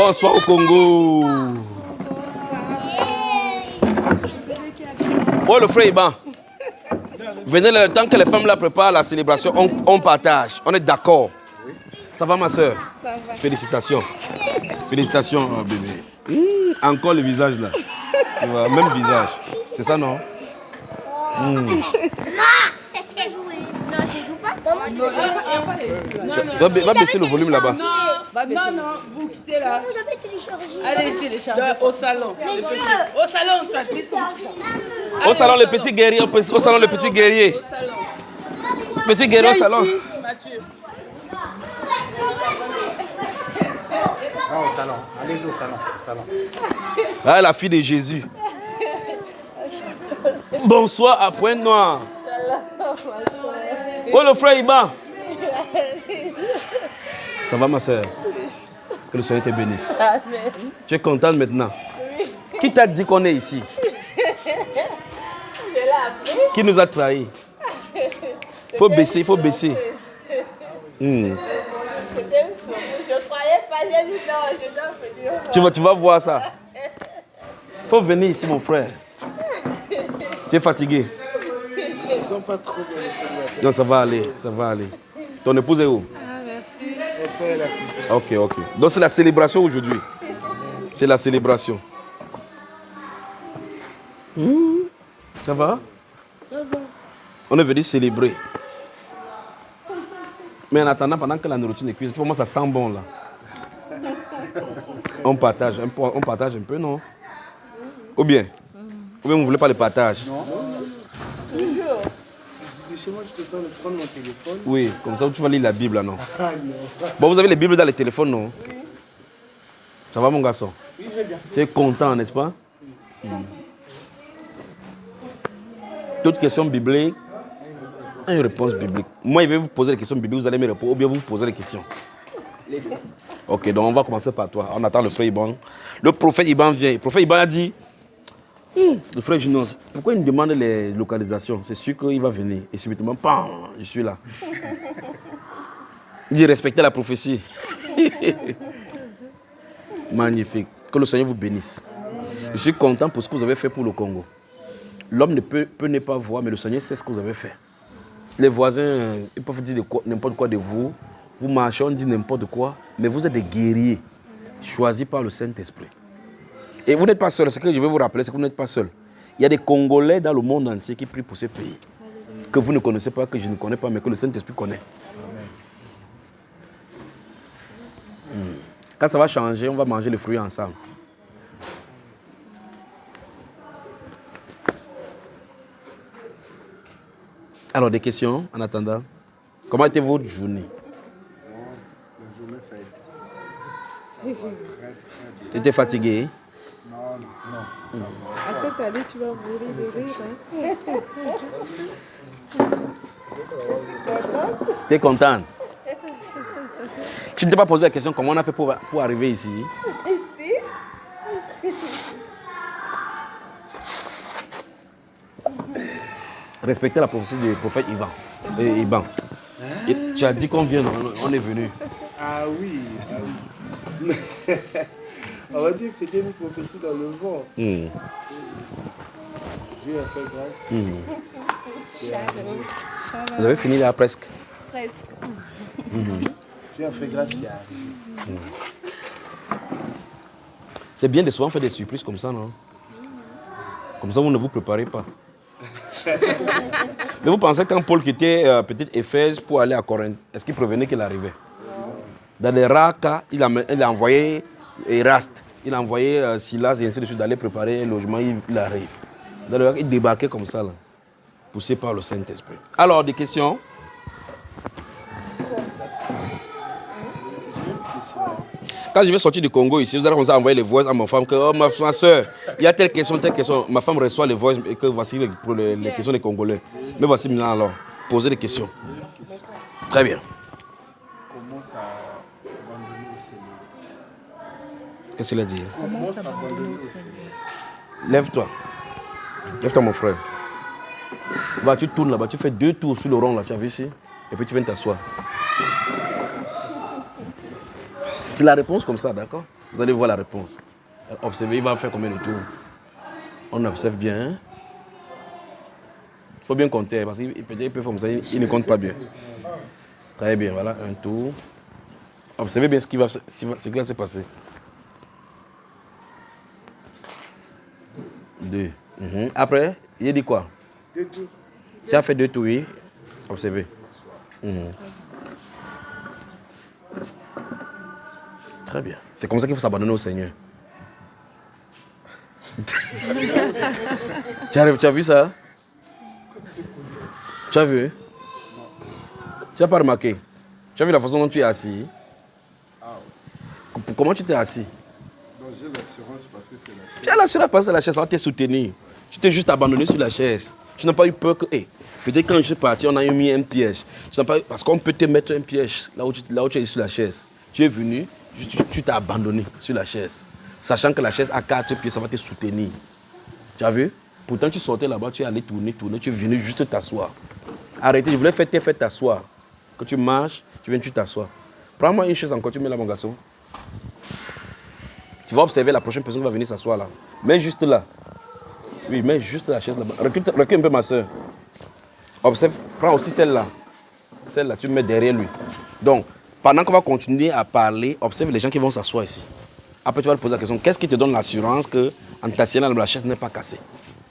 Bonsoir au Congo. Oh, le frère Iban. Venez le temps que les femmes là préparent la célébration, on partage. On est d'accord. Ça va, ma soeur? Ça va. Félicitations. Félicitations, bébé. Encore le visage là. Tu vois, même visage. C'est ça, non? Non, je joue pas. Va baisser le volume là-bas. Non, vous quittez là. J'avais téléchargé. Allez, téléchargez. Au salon. Au salon, toi, Au salon, les petits guerriers. Au salon, les petits guerriers. Petit guerrier au salon. Mathieu. Au salon. Allez-y au salon. Ah, la fille de Jésus. Bonsoir à Pointe-Noire. Oh, le frère Iba. Ça va, ma soeur? Que le Seigneur te bénisse. Amen. Tu es contente maintenant? Oui. Qui t'a dit qu'on est ici? Je l'ai appris. Qui nous a trahis? Il faut baisser, il faut baisser. C'était une souris. Je croyais pas, j'ai dit non, je dois venir. Tu vas voir ça. Il faut venir ici, mon frère. Tu es fatigué? Ils ne sont pas trop bien. Non, ça va aller, ça va aller. Ton épouse est où? Ah, merci. Ok. Donc c'est la célébration aujourd'hui. C'est la célébration. Ça va? Ça va. On est venu célébrer. Mais en attendant, pendant que la nourriture est cuite, tu vois, moi ça sent bon là. On partage un peu, non? Ou bien vous ne voulez pas le partage? Non. Laissez-moi, je te donne de prendre mon téléphone. Oui, comme ça tu vas lire la Bible là, non? Ah non. Bon, vous avez les Bibles dans les téléphones, non? Oui. Ça va, mon garçon? Oui, je vais bien. Tu es content, n'est-ce pas? D'autres questions bibliques? Une réponse biblique. Moi, je vais vous poser des questions bibliques, vous allez me répondre, ou bien vous posez des questions. Ok, donc on va commencer par toi. On attend le frère Iban. Le prophète Iban vient. Le prophète Iban a dit, le frère Junos, pourquoi il me demande les localisations? C'est sûr qu'il va venir. Et subitement, pam, je suis là. Il dit, respectez la prophétie. Magnifique. Que le Seigneur vous bénisse. Je suis content pour ce que vous avez fait pour le Congo. L'homme ne peut ne pas voir, mais le Seigneur sait ce que vous avez fait. Les voisins, ils peuvent dire n'importe quoi de vous. Vous marchez, on dit n'importe quoi. Mais vous êtes des guerriers choisis par le Saint-Esprit. Et vous n'êtes pas seul. Ce que je veux vous rappeler, c'est que vous n'êtes pas seul. Il y a des Congolais dans le monde entier qui prient pour ce pays. Que vous ne connaissez pas, que je ne connais pas, mais que le Saint-Esprit connaît. Quand ça va changer, on va manger les fruits ensemble. Alors, des questions en attendant? Comment était votre journée? La journée, ça a été. Tu étais fatigué? Non. Ça va. À cette année, tu vas mourir de rire. Tu es contente? Tu ne t'es pas posé la question comment on a fait pour arriver ici? Ici? Respectez la prophétie du prophète Iban. Et tu as dit qu'on vient, on est venu. Ah oui. On va dire que c'était une prophétie dans le vent. Dieu a fait grâce. Vous avez fini là presque? Presque. Dieu a fait grâce, il y a. C'est bien de souvent faire des surprises comme ça, non? Comme ça, vous ne vous préparez pas. Mais vous pensez quand Paul quittait peut-être Éphèse pour aller à Corinthe, est-ce qu'il prévenait qu'il arrivait? Dans les rares cas, il a envoyé Eraste, il a envoyé Silas et ainsi de suite d'aller préparer un logement, il arrive. Dans le rares, il débarquait comme ça, là, poussé par le Saint-Esprit. Alors, des questions? Quand je vais sortir du Congo ici, vous allez commencer à envoyer les voix à ma femme que, oh ma soeur, il y a telle question. Ma femme reçoit les voix et que voici pour les questions des Congolais. Mais voici maintenant alors, posez des questions. Très bien. Comment ça abandonner au Seigneur? Qu'est-ce qu'il a dit? Comment ça abandonner au Seigneur? Lève-toi. Lève-toi mon frère. Bah, tu tournes là-bas, tu fais 2 tours sur le rond là, tu as vu ici? Et puis tu viens t'asseoir. C'est la réponse comme ça, d'accord? Vous allez voir la réponse. Observez, il va faire combien de tours? On observe bien. Il faut bien compter parce qu'il peut faire comme ça, il ne compte pas bien. Très bien, voilà, un tour. Observez bien ce qui va se passer. 2. Après, il a dit quoi? 2 tours. Tu as fait 2 tours, oui. Observez. Très bien. C'est comme ça qu'il faut s'abandonner au Seigneur. Tu as vu ça? Tu as vu? Tu n'as pas remarqué? Tu as vu la façon dont tu es assis? Comment tu t'es assis? Donc j'ai l'assurance parce que c'est la chaise. Tu as l'assurance parce que la chaise, ça va te soutenir. Tu t'es juste abandonné sur la chaise. Tu n'as pas eu peur que... peut-être quand je suis parti, on a mis un piège. Parce qu'on peut te mettre un piège là où tu es sur la chaise. Tu es venu, tu t'es abandonné sur la chaise. Sachant que la chaise a 4 pieds, ça va te soutenir. Tu as vu? Pourtant, tu sortais là-bas, tu es allé tourner, tu es venu juste t'asseoir. Arrêtez, je voulais faire t'asseoir. Quand tu marches, tu viens, tu t'assois. Prends-moi une chaise encore, tu mets là, mon garçon. Tu vas observer la prochaine personne qui va venir s'asseoir là. Mets juste là. Oui, mets juste la chaise là-bas. Recule un peu ma soeur. Observe, prends aussi celle-là. Celle-là, tu mets derrière lui. Donc, pendant qu'on va continuer à parler, observe les gens qui vont s'asseoir ici. Après, tu vas te poser la question, qu'est-ce qui te donne l'assurance qu'en t'asseyant là, la chaise n'est pas cassée?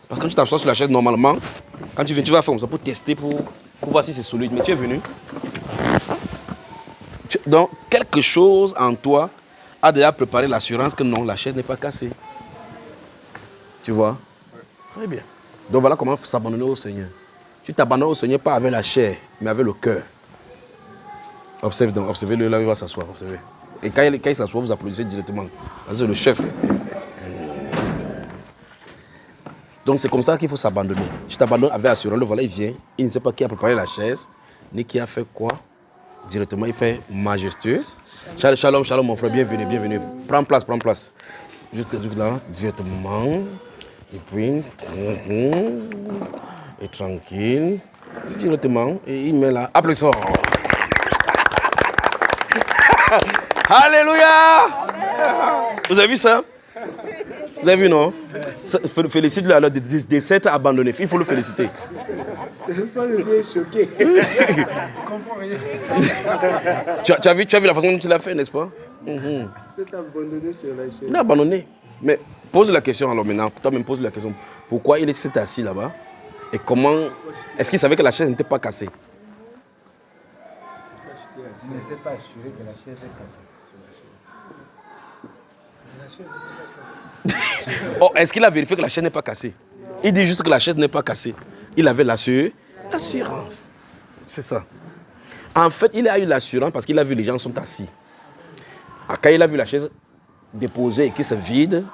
Parce que quand tu t'assois sur la chaise, normalement, quand tu viens, tu vas faire comme ça pour tester, pour voir si c'est solide. Mais tu es venu. Donc, quelque chose en toi a déjà préparé l'assurance que non, la chaise n'est pas cassée. Tu vois? Très bien. Donc, voilà comment s'abandonner au Seigneur. Tu t'abandonnes au Seigneur pas avec la chair, mais avec le cœur. Observe donc, observez-le là où il va s'asseoir. Observez. Et quand il s'assoit, vous applaudissez directement. C'est le chef. Donc c'est comme ça qu'il faut s'abandonner. Tu t'abandonnes avec assurance, le voilà, il vient. Il ne sait pas qui a préparé la chaise, ni qui a fait quoi. Directement, il fait majestueux. Shalom, shalom, mon frère, bienvenue, bienvenue. Prends place, prends place. Juste là, directement. Et puis, et tranquille. Directement. Et il met là. Applaudissons. Alléluia! Vous avez vu ça? Vous avez vu, non? Félicite-le alors de s'être abandonné. Il faut le féliciter. Je ne pas le choqué. Je comprends rien. Tu as vu la façon dont tu l'as fait, n'est-ce pas? C'est abandonné sur la chaise. Il est abandonné. Mais pose la question alors maintenant. Toi-même pose la question. Pourquoi il s'est assis là-bas? Et comment... Est-ce qu'il savait que la chaise n'était pas cassée? Il ne s'est pas assuré que la chaise est cassée. La chaise n'est pas cassée. Oh, est-ce qu'il a vérifié que la chaise n'est pas cassée? Il dit juste que la chaise n'est pas cassée. Il avait l'assurance. C'est ça. En fait, il a eu l'assurance parce qu'il a vu les gens sont assis. Quand il a vu la chaise déposée et que c'est vide,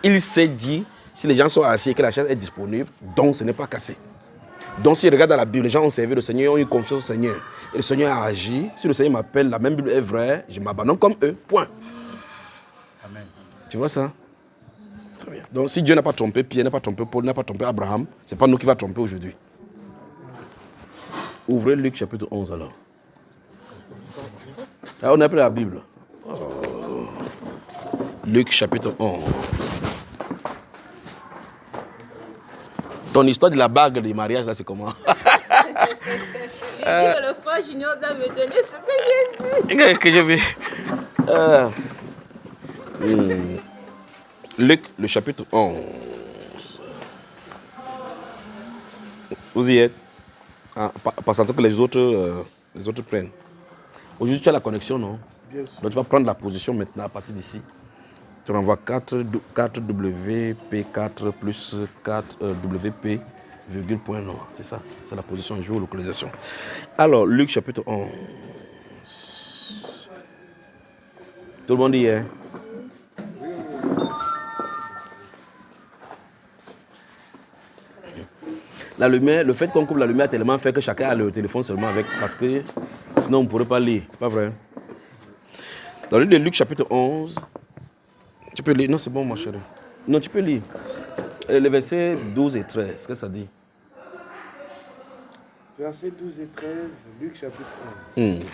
il s'est dit, si les gens sont assis et que la chaise est disponible, donc ce n'est pas cassé. Donc s'il regarde dans la Bible, les gens ont servi le Seigneur, ont eu confiance au Seigneur. Et le Seigneur a agi. Si le Seigneur m'appelle, la même Bible est vraie, je m'abandonne comme eux. Point. Amen. Tu vois ça? Très bien. Donc si Dieu n'a pas trompé Pierre, n'a pas trompé Paul, n'a pas trompé Abraham, ce n'est pas nous qui va tromper aujourd'hui. Ouvrez Luc chapitre 11 alors. Ah, on a pris la Bible. Oh. Luc chapitre 11. Ton histoire de la bague du mariage, là, c'est comment? Il dit que le frère Junior doit me donner ce que j'ai vu. Que j'ai vu. Luc, le chapitre 11. Vous y êtes? Passant que les autres prennent. Aujourd'hui, tu as la connexion, non? Bien sûr. Donc, tu vas prendre la position maintenant à partir d'ici. Tu renvoies 4WP4 plus 4WP, virgule point noir. C'est ça. C'est la position géolocalisation. Alors, Luc chapitre 11. Tout le monde y est? La lumière, le fait qu'on coupe la lumière tellement fait que chacun a le téléphone seulement avec, parce que sinon on ne pourrait pas lire. Pas vrai? Dans le livre de Luc chapitre 11, tu peux lire. Non, c'est bon, ma chérie. Non, tu peux lire. Les versets 12 et 13, qu'est-ce que ça dit? Versets 12 et 13, Luc chapitre 11.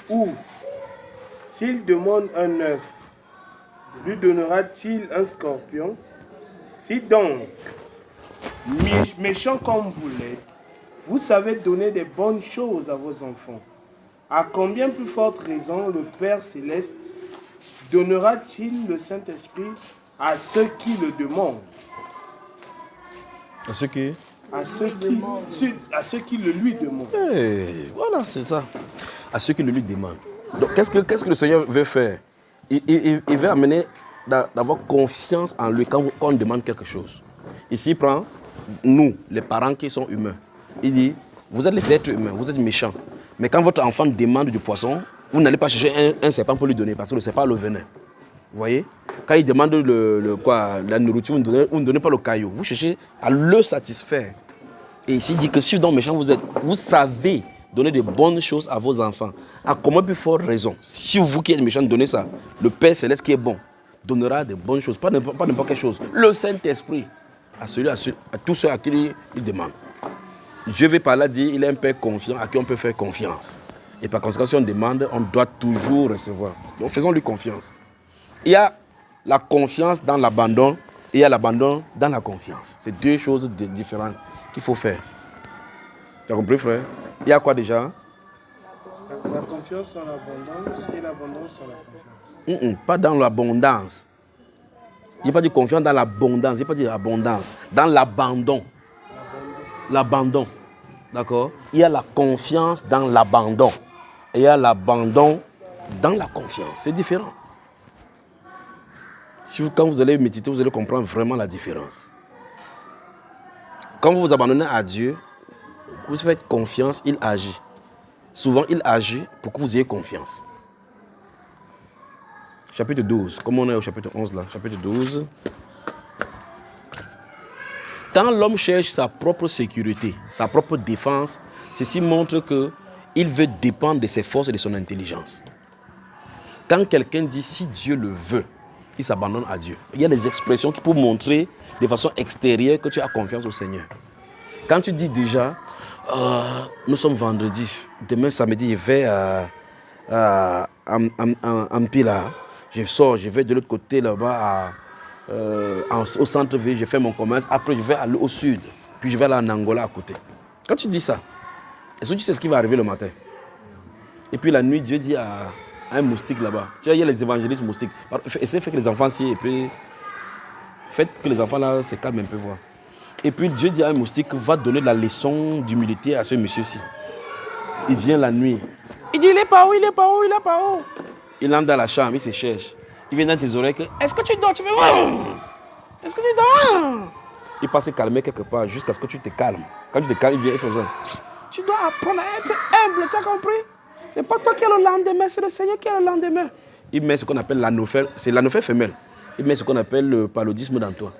Ou, s'il demande un œuf, lui donnera-t-il un scorpion? Si donc, méchant comme vous l'êtes, vous savez donner des bonnes choses à vos enfants, à combien plus forte raison le Père Céleste donnera-t-il le Saint-Esprit à ceux qui le demandent? À ceux qui? À ceux qui le lui demandent. Voilà, c'est ça. À ceux qui le lui demandent. Donc, qu'est-ce que le Seigneur veut faire? Il veut amener d'avoir confiance en lui quand on demande quelque chose. Ici, il prend nous, les parents qui sont humains. Il dit, vous êtes les êtres humains, vous êtes méchants. Mais quand votre enfant demande du poisson, vous n'allez pas chercher un serpent pour lui donner, parce que le serpent a le venin. Vous voyez? Quand il demande la nourriture, vous ne donnez pas le caillou. Vous cherchez à le satisfaire. Et ici, il dit que si donc méchant vous êtes, vous savez donner de bonnes choses à vos enfants. À comment plus forte raison? Si vous qui êtes méchant, donnez ça. Le Père Céleste qui est bon donnera de bonnes choses, pas n'importe quelle chose. Le Saint-Esprit à tous ceux à qui il demande. Je vais par là dire, il est un Père confiant à qui on peut faire confiance. Et par conséquent, si on demande, on doit toujours recevoir. Donc faisons-lui confiance. Il y a la confiance dans l'abandon et il y a l'abandon dans la confiance. C'est deux choses différentes qu'il faut faire. Tu as compris, frère? Il y a quoi déjà? La confiance dans l'abondance et l'abondance dans la confiance. Pas dans l'abondance. Il n'y a pas de confiance dans l'abondance. Il n'y a pas de abondance. Dans l'abandon. L'abandon. D'accord? Il y a la confiance dans l'abandon. Et il y a l'abandon dans la confiance. C'est différent. Quand vous allez méditer, vous allez comprendre vraiment la différence. Quand vous vous abandonnez à Dieu, vous faites confiance, il agit. Souvent, il agit pour que vous ayez confiance. Chapitre 12, comme on est au chapitre 11 là, chapitre 12. Quand l'homme cherche sa propre sécurité, sa propre défense, ceci montre qu'il veut dépendre de ses forces et de son intelligence. Quand quelqu'un dit si Dieu le veut, il s'abandonne à Dieu. Il y a des expressions qui peuvent montrer de façon extérieure que tu as confiance au Seigneur. Quand tu dis déjà, nous sommes vendredi, demain samedi, je vais à Mpila, je sors, je vais de l'autre côté là-bas au centre-ville, je fais mon commerce, après je vais aller au sud, puis je vais aller en Angola à côté. Quand tu dis ça, est-ce que tu sais ce qui va arriver le matin? Et puis la nuit, Dieu dit à un moustique là-bas. Tu vois, il y a les évangélistes moustiques. Essayez de faire que les enfants s'y, et puis faites que les enfants là se calment un peu, voir. Et puis Dieu dit à un moustique, va donner la leçon d'humilité à ce monsieur-ci. Il vient la nuit. Il dit, il est pas où, il est pas où, il est pas où. Il entre dans la chambre, il se cherche. Il vient dans tes oreilles, est-ce que tu dors? Tu veux? Est-ce que tu dors? Il passe se calmer quelque part jusqu'à ce que tu te calmes. Quand tu te calmes, il vient, il fait ça. Tu dois apprendre à être humble, tu as compris? C'est pas toi qui es le lendemain, c'est le Seigneur qui est le lendemain. Il met ce qu'on appelle l'anophèle, c'est l'anophèle femelle. Il met ce qu'on appelle le paludisme dans toi.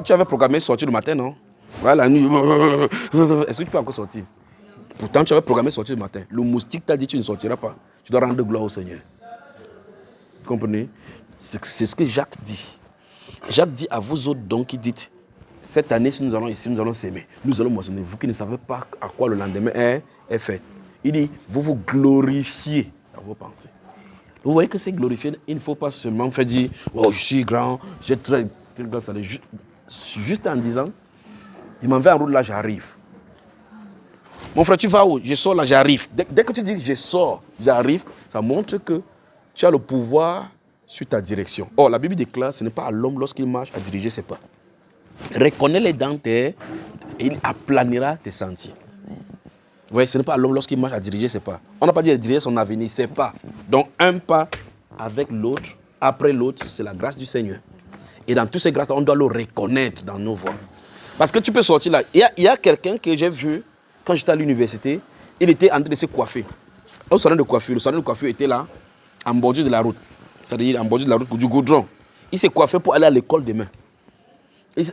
Tu avais programmé sortir le matin, non? Voilà, la nuit. Est-ce que tu peux encore sortir? Pourtant, tu avais programmé sortir le matin. Le moustique t'a dit tu ne sortiras pas. Tu dois rendre gloire au Seigneur. Vous comprenez? C'est ce que Jacques dit. Jacques dit à vous autres donc qui dites, cette année, si nous allons ici, nous allons s'aimer. Nous allons moissonner. Vous qui ne savez pas à quoi le lendemain est fait. Il dit, vous vous glorifiez dans vos pensées. Vous voyez que c'est glorifié. Il ne faut pas seulement faire dire, oh, je suis grand, j'ai très grand salaire. Juste en disant, il m'en va en route là, j'arrive. Mon frère, tu vas où? Je sors là, j'arrive. Dès que tu dis je sors, j'arrive, ça montre que tu as le pouvoir sur ta direction. Or, la Bible déclare, ce n'est pas à l'homme lorsqu'il marche à diriger ses pas. Reconnais-les dans et il aplanira tes sentiers. Vous voyez, ce n'est pas à l'homme lorsqu'il marche à diriger ses pas. On n'a pas dit de diriger son avenir, ses pas. Donc, un pas avec l'autre, après l'autre, c'est la grâce du Seigneur. Et dans toutes ces grâces, on doit le reconnaître dans nos voies. Parce que tu peux sortir là. Il y a quelqu'un que j'ai vu quand j'étais à l'université, il était en train de se coiffer. Au salon de coiffure, le salon de coiffure était là, en bordure de la route. C'est-à-dire en bordure de la route du goudron. Il s'est coiffé pour aller à l'école demain.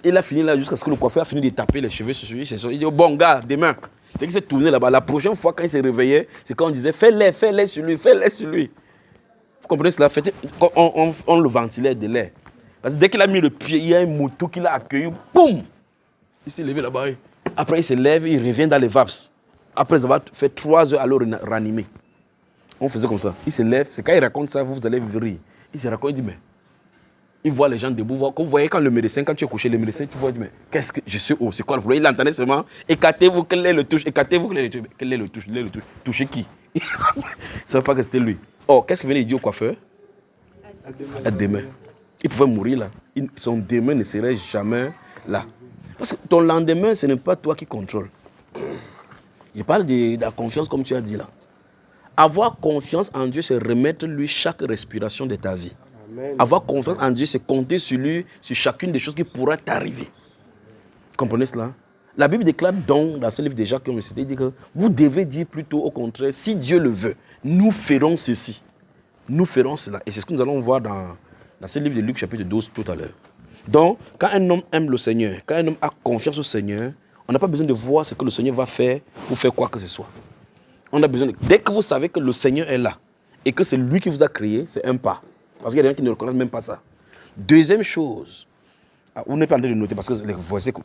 Il a fini là jusqu'à ce que le coiffeur a fini de taper les cheveux sur lui. Il dit, bon gars, demain, dès qu'il s'est tourné là-bas, la prochaine fois quand il s'est réveillé, c'est quand on disait, fais-les sur lui, fais-les sur lui. Vous comprenez cela? On le ventilait de l'air. Parce que dès qu'il a mis le pied, il y a un moto qui l'a accueilli, boum! Il s'est levé là-bas. Après, il se lève, il revient dans les vaps. Après avoir fait 3 heures à le ranimer. On faisait comme ça. Il se lève, c'est quand il raconte ça, vous allez rire. Il se raconte, il dit, mais Il voit les gens debout. Quand vous voyez quand le médecin, quand tu es couché, le médecin, tu vois, mais qu'est-ce que je suis où? C'est quoi le problème? Il entendait seulement écartez-vous, quel est le touche? Écartez-vous, quel est le touche? Toucher qui? Il ne savait pas que c'était lui. Oh, qu'est-ce qu'il venait dire au coiffeur? À demain. Il pouvait mourir là. Son demain ne serait jamais là. Parce que ton lendemain, ce n'est pas toi qui contrôle. Je parle de la confiance comme tu as dit là. Avoir confiance en Dieu, c'est remettre lui chaque respiration de ta vie. Amen. Avoir confiance en Dieu, c'est compter sur lui, sur chacune des choses qui pourraient t'arriver. Comprenez cela? La Bible déclare donc, dans ce livre de Jacques, comme je dit que vous devez dire plutôt au contraire, si Dieu le veut, nous ferons ceci. Nous ferons cela. Et c'est ce que nous allons voir dans ce livre de Luc, chapitre 12, tout à l'heure. Donc, quand un homme aime le Seigneur, quand un homme a confiance au Seigneur, on n'a pas besoin de voir ce que le Seigneur va faire pour faire quoi que ce soit. On a besoin dès que vous savez que le Seigneur est là et que c'est lui qui vous a créé, c'est un pas. Parce qu'il y a des gens qui ne reconnaissent même pas ça. Deuxième chose, vous n'êtes pas en train de noter parce que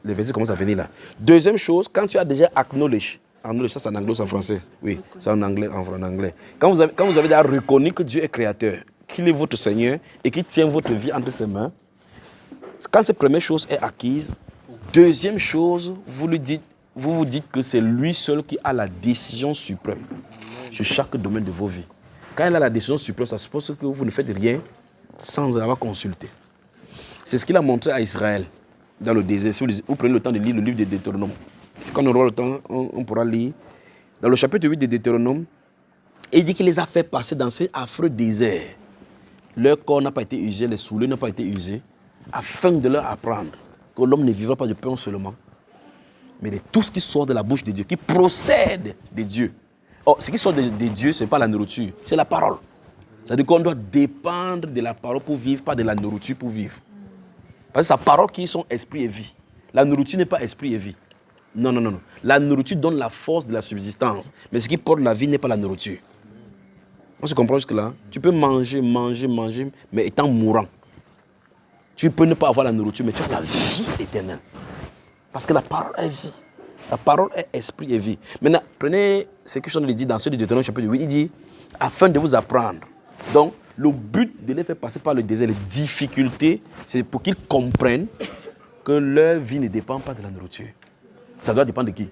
les versets commencent à venir là. Deuxième chose, quand tu as déjà acknowledge, ça c'est en anglais ou en français? Oui, c'est en anglais, en anglais. Quand vous avez déjà reconnu que Dieu est créateur, qu'il est votre Seigneur et qu'il tient votre vie entre ses mains, quand cette première chose est acquise, deuxième chose, vous vous dites que c'est lui seul qui a la décision suprême sur chaque domaine de vos vies. Quand il a la décision suprême, ça suppose que vous ne faites rien sans avoir consulté. C'est ce qu'il a montré à Israël dans le désert. Si vous prenez le temps de lire le livre de Deutéronome, quand on aura le temps, on pourra lire. Dans le chapitre 8 de Deutéronome, il dit qu'il les a fait passer dans ces affreux déserts. Leur corps n'a pas été usé, les souliers n'ont pas été usés, afin de leur apprendre que l'homme ne vivra pas de pain seulement, mais de tout ce qui sort de la bouche de Dieu, qui procède de Dieu. Or, ce qui sort de Dieu, ce n'est pas la nourriture, c'est la parole. C'est-à-dire qu'on doit dépendre de la parole pour vivre, pas de la nourriture pour vivre. Parce que c'est sa parole qui est son esprit et vie. La nourriture n'est pas esprit et vie. Non. La nourriture donne la force de la subsistance. Mais ce qui porte la vie n'est pas la nourriture. On se comprend jusque-là? Tu peux manger, mais étant mourant. Tu peux ne pas avoir la nourriture, mais tu as la vie éternelle. Parce que la parole est vie. La parole est esprit et vie. Maintenant, prenez ce que je suis dit dans ce de Deutéronome chapitre 8. Il dit, afin de vous apprendre. Donc, le but de les faire passer par le désert, les difficultés, c'est pour qu'ils comprennent que leur vie ne dépend pas de la nourriture. Ça doit dépendre de qui?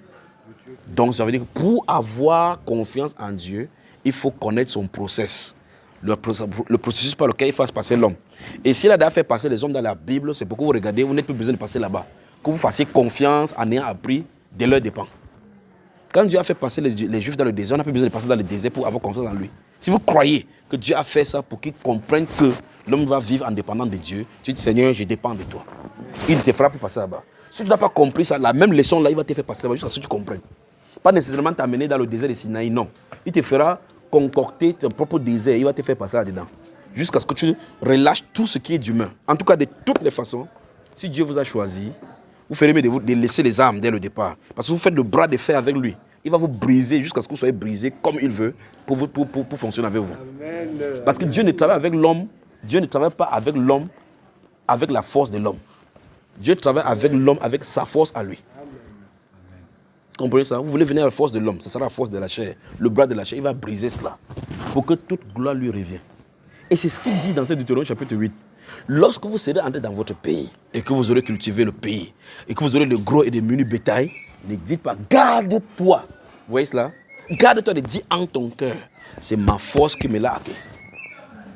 Donc, ça veut dire que pour avoir confiance en Dieu, il faut connaître son process. Le processus par lequel il fasse passer l'homme. Et s'il a déjà fait passer les hommes dans la Bible, c'est pour que vous regardez, vous n'êtes plus besoin de passer là-bas. Que vous fassiez confiance en ayant appris de leur dépens. Quand Dieu a fait passer les Juifs dans le désert, on n'a plus besoin de passer dans le désert pour avoir confiance en lui. Si vous croyez que Dieu a fait ça pour qu'ils comprennent que l'homme va vivre en dépendant de Dieu, tu dis Seigneur, je dépends de toi. Il te fera pour passer là-bas. Si tu n'as pas compris ça, la même leçon là, il va te faire passer là-bas jusqu'à ce que tu comprennes. Pas nécessairement t'amener dans le désert de Sinaï, non. Il te fera concocter ton propre désert, il va te faire passer là-dedans. Jusqu'à ce que tu relâches tout ce qui est d'humain. En tout cas, de toutes les façons, si Dieu vous a choisi, vous ferez mieux de laisser les armes dès le départ. Parce que vous faites le bras de fer avec lui. Il va vous briser jusqu'à ce que vous soyez brisé comme il veut pour fonctionner avec vous. Amen. Parce que Dieu ne travaille avec l'homme, Dieu ne travaille pas avec l'homme avec la force de l'homme. Dieu travaille avec l'homme avec sa force à lui. Vous comprenez ça? Vous voulez venir à la force de l'homme, ce sera la force de la chair. Le bras de la chair, il va briser cela pour que toute gloire lui revienne. Et c'est ce qu'il dit dans ce Deutéronome chapitre 8. Lorsque vous serez entré dans votre pays et que vous aurez cultivé le pays et que vous aurez le gros et le menu bétail, ne dites pas, garde-toi. Vous voyez cela? Garde-toi de dire en ton cœur, c'est ma force qui me l'a acquise.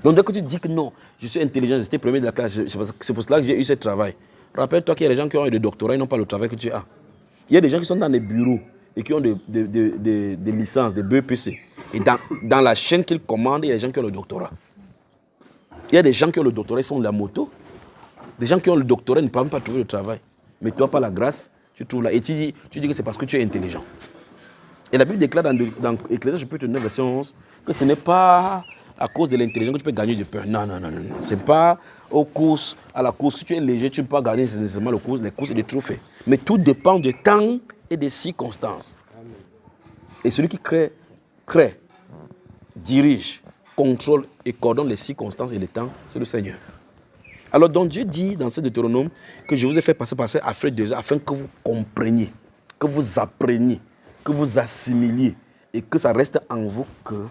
Donc dès que tu dis que non, je suis intelligent, j'étais premier de la classe, c'est pour cela que j'ai eu ce travail. Rappelle-toi qu'il y a des gens qui ont eu des doctorats, ils n'ont pas le travail que tu as. Il y a des gens qui sont dans des bureaux et qui ont des licences, des BEPC. Et dans la chaîne qu'ils commandent, il y a des gens qui ont le doctorat. Il y a des gens qui ont le doctorat, ils font de la moto. Des gens qui ont le doctorat ne peuvent même pas trouver le travail. Mais toi, par la grâce, tu trouves là. Et tu dis que c'est parce que tu es intelligent. Et la Bible déclare dans Ecclésiaste chapitre 9, verset 11, que ce n'est pas à cause de l'intelligence que tu peux gagner du pain. Non. Ce n'est pas à la course. Si tu es léger, tu ne peux pas gagner nécessairement les courses et les trophées. Mais tout dépend du temps et des circonstances. Et celui qui crée, dirige, contrôle et coordonne les circonstances et les temps, c'est le Seigneur. Alors donc Dieu dit dans ce Deutéronome que je vous ai fait passer afin que vous compreniez, que vous appreniez, que vous assimiliez et que ça reste en vous que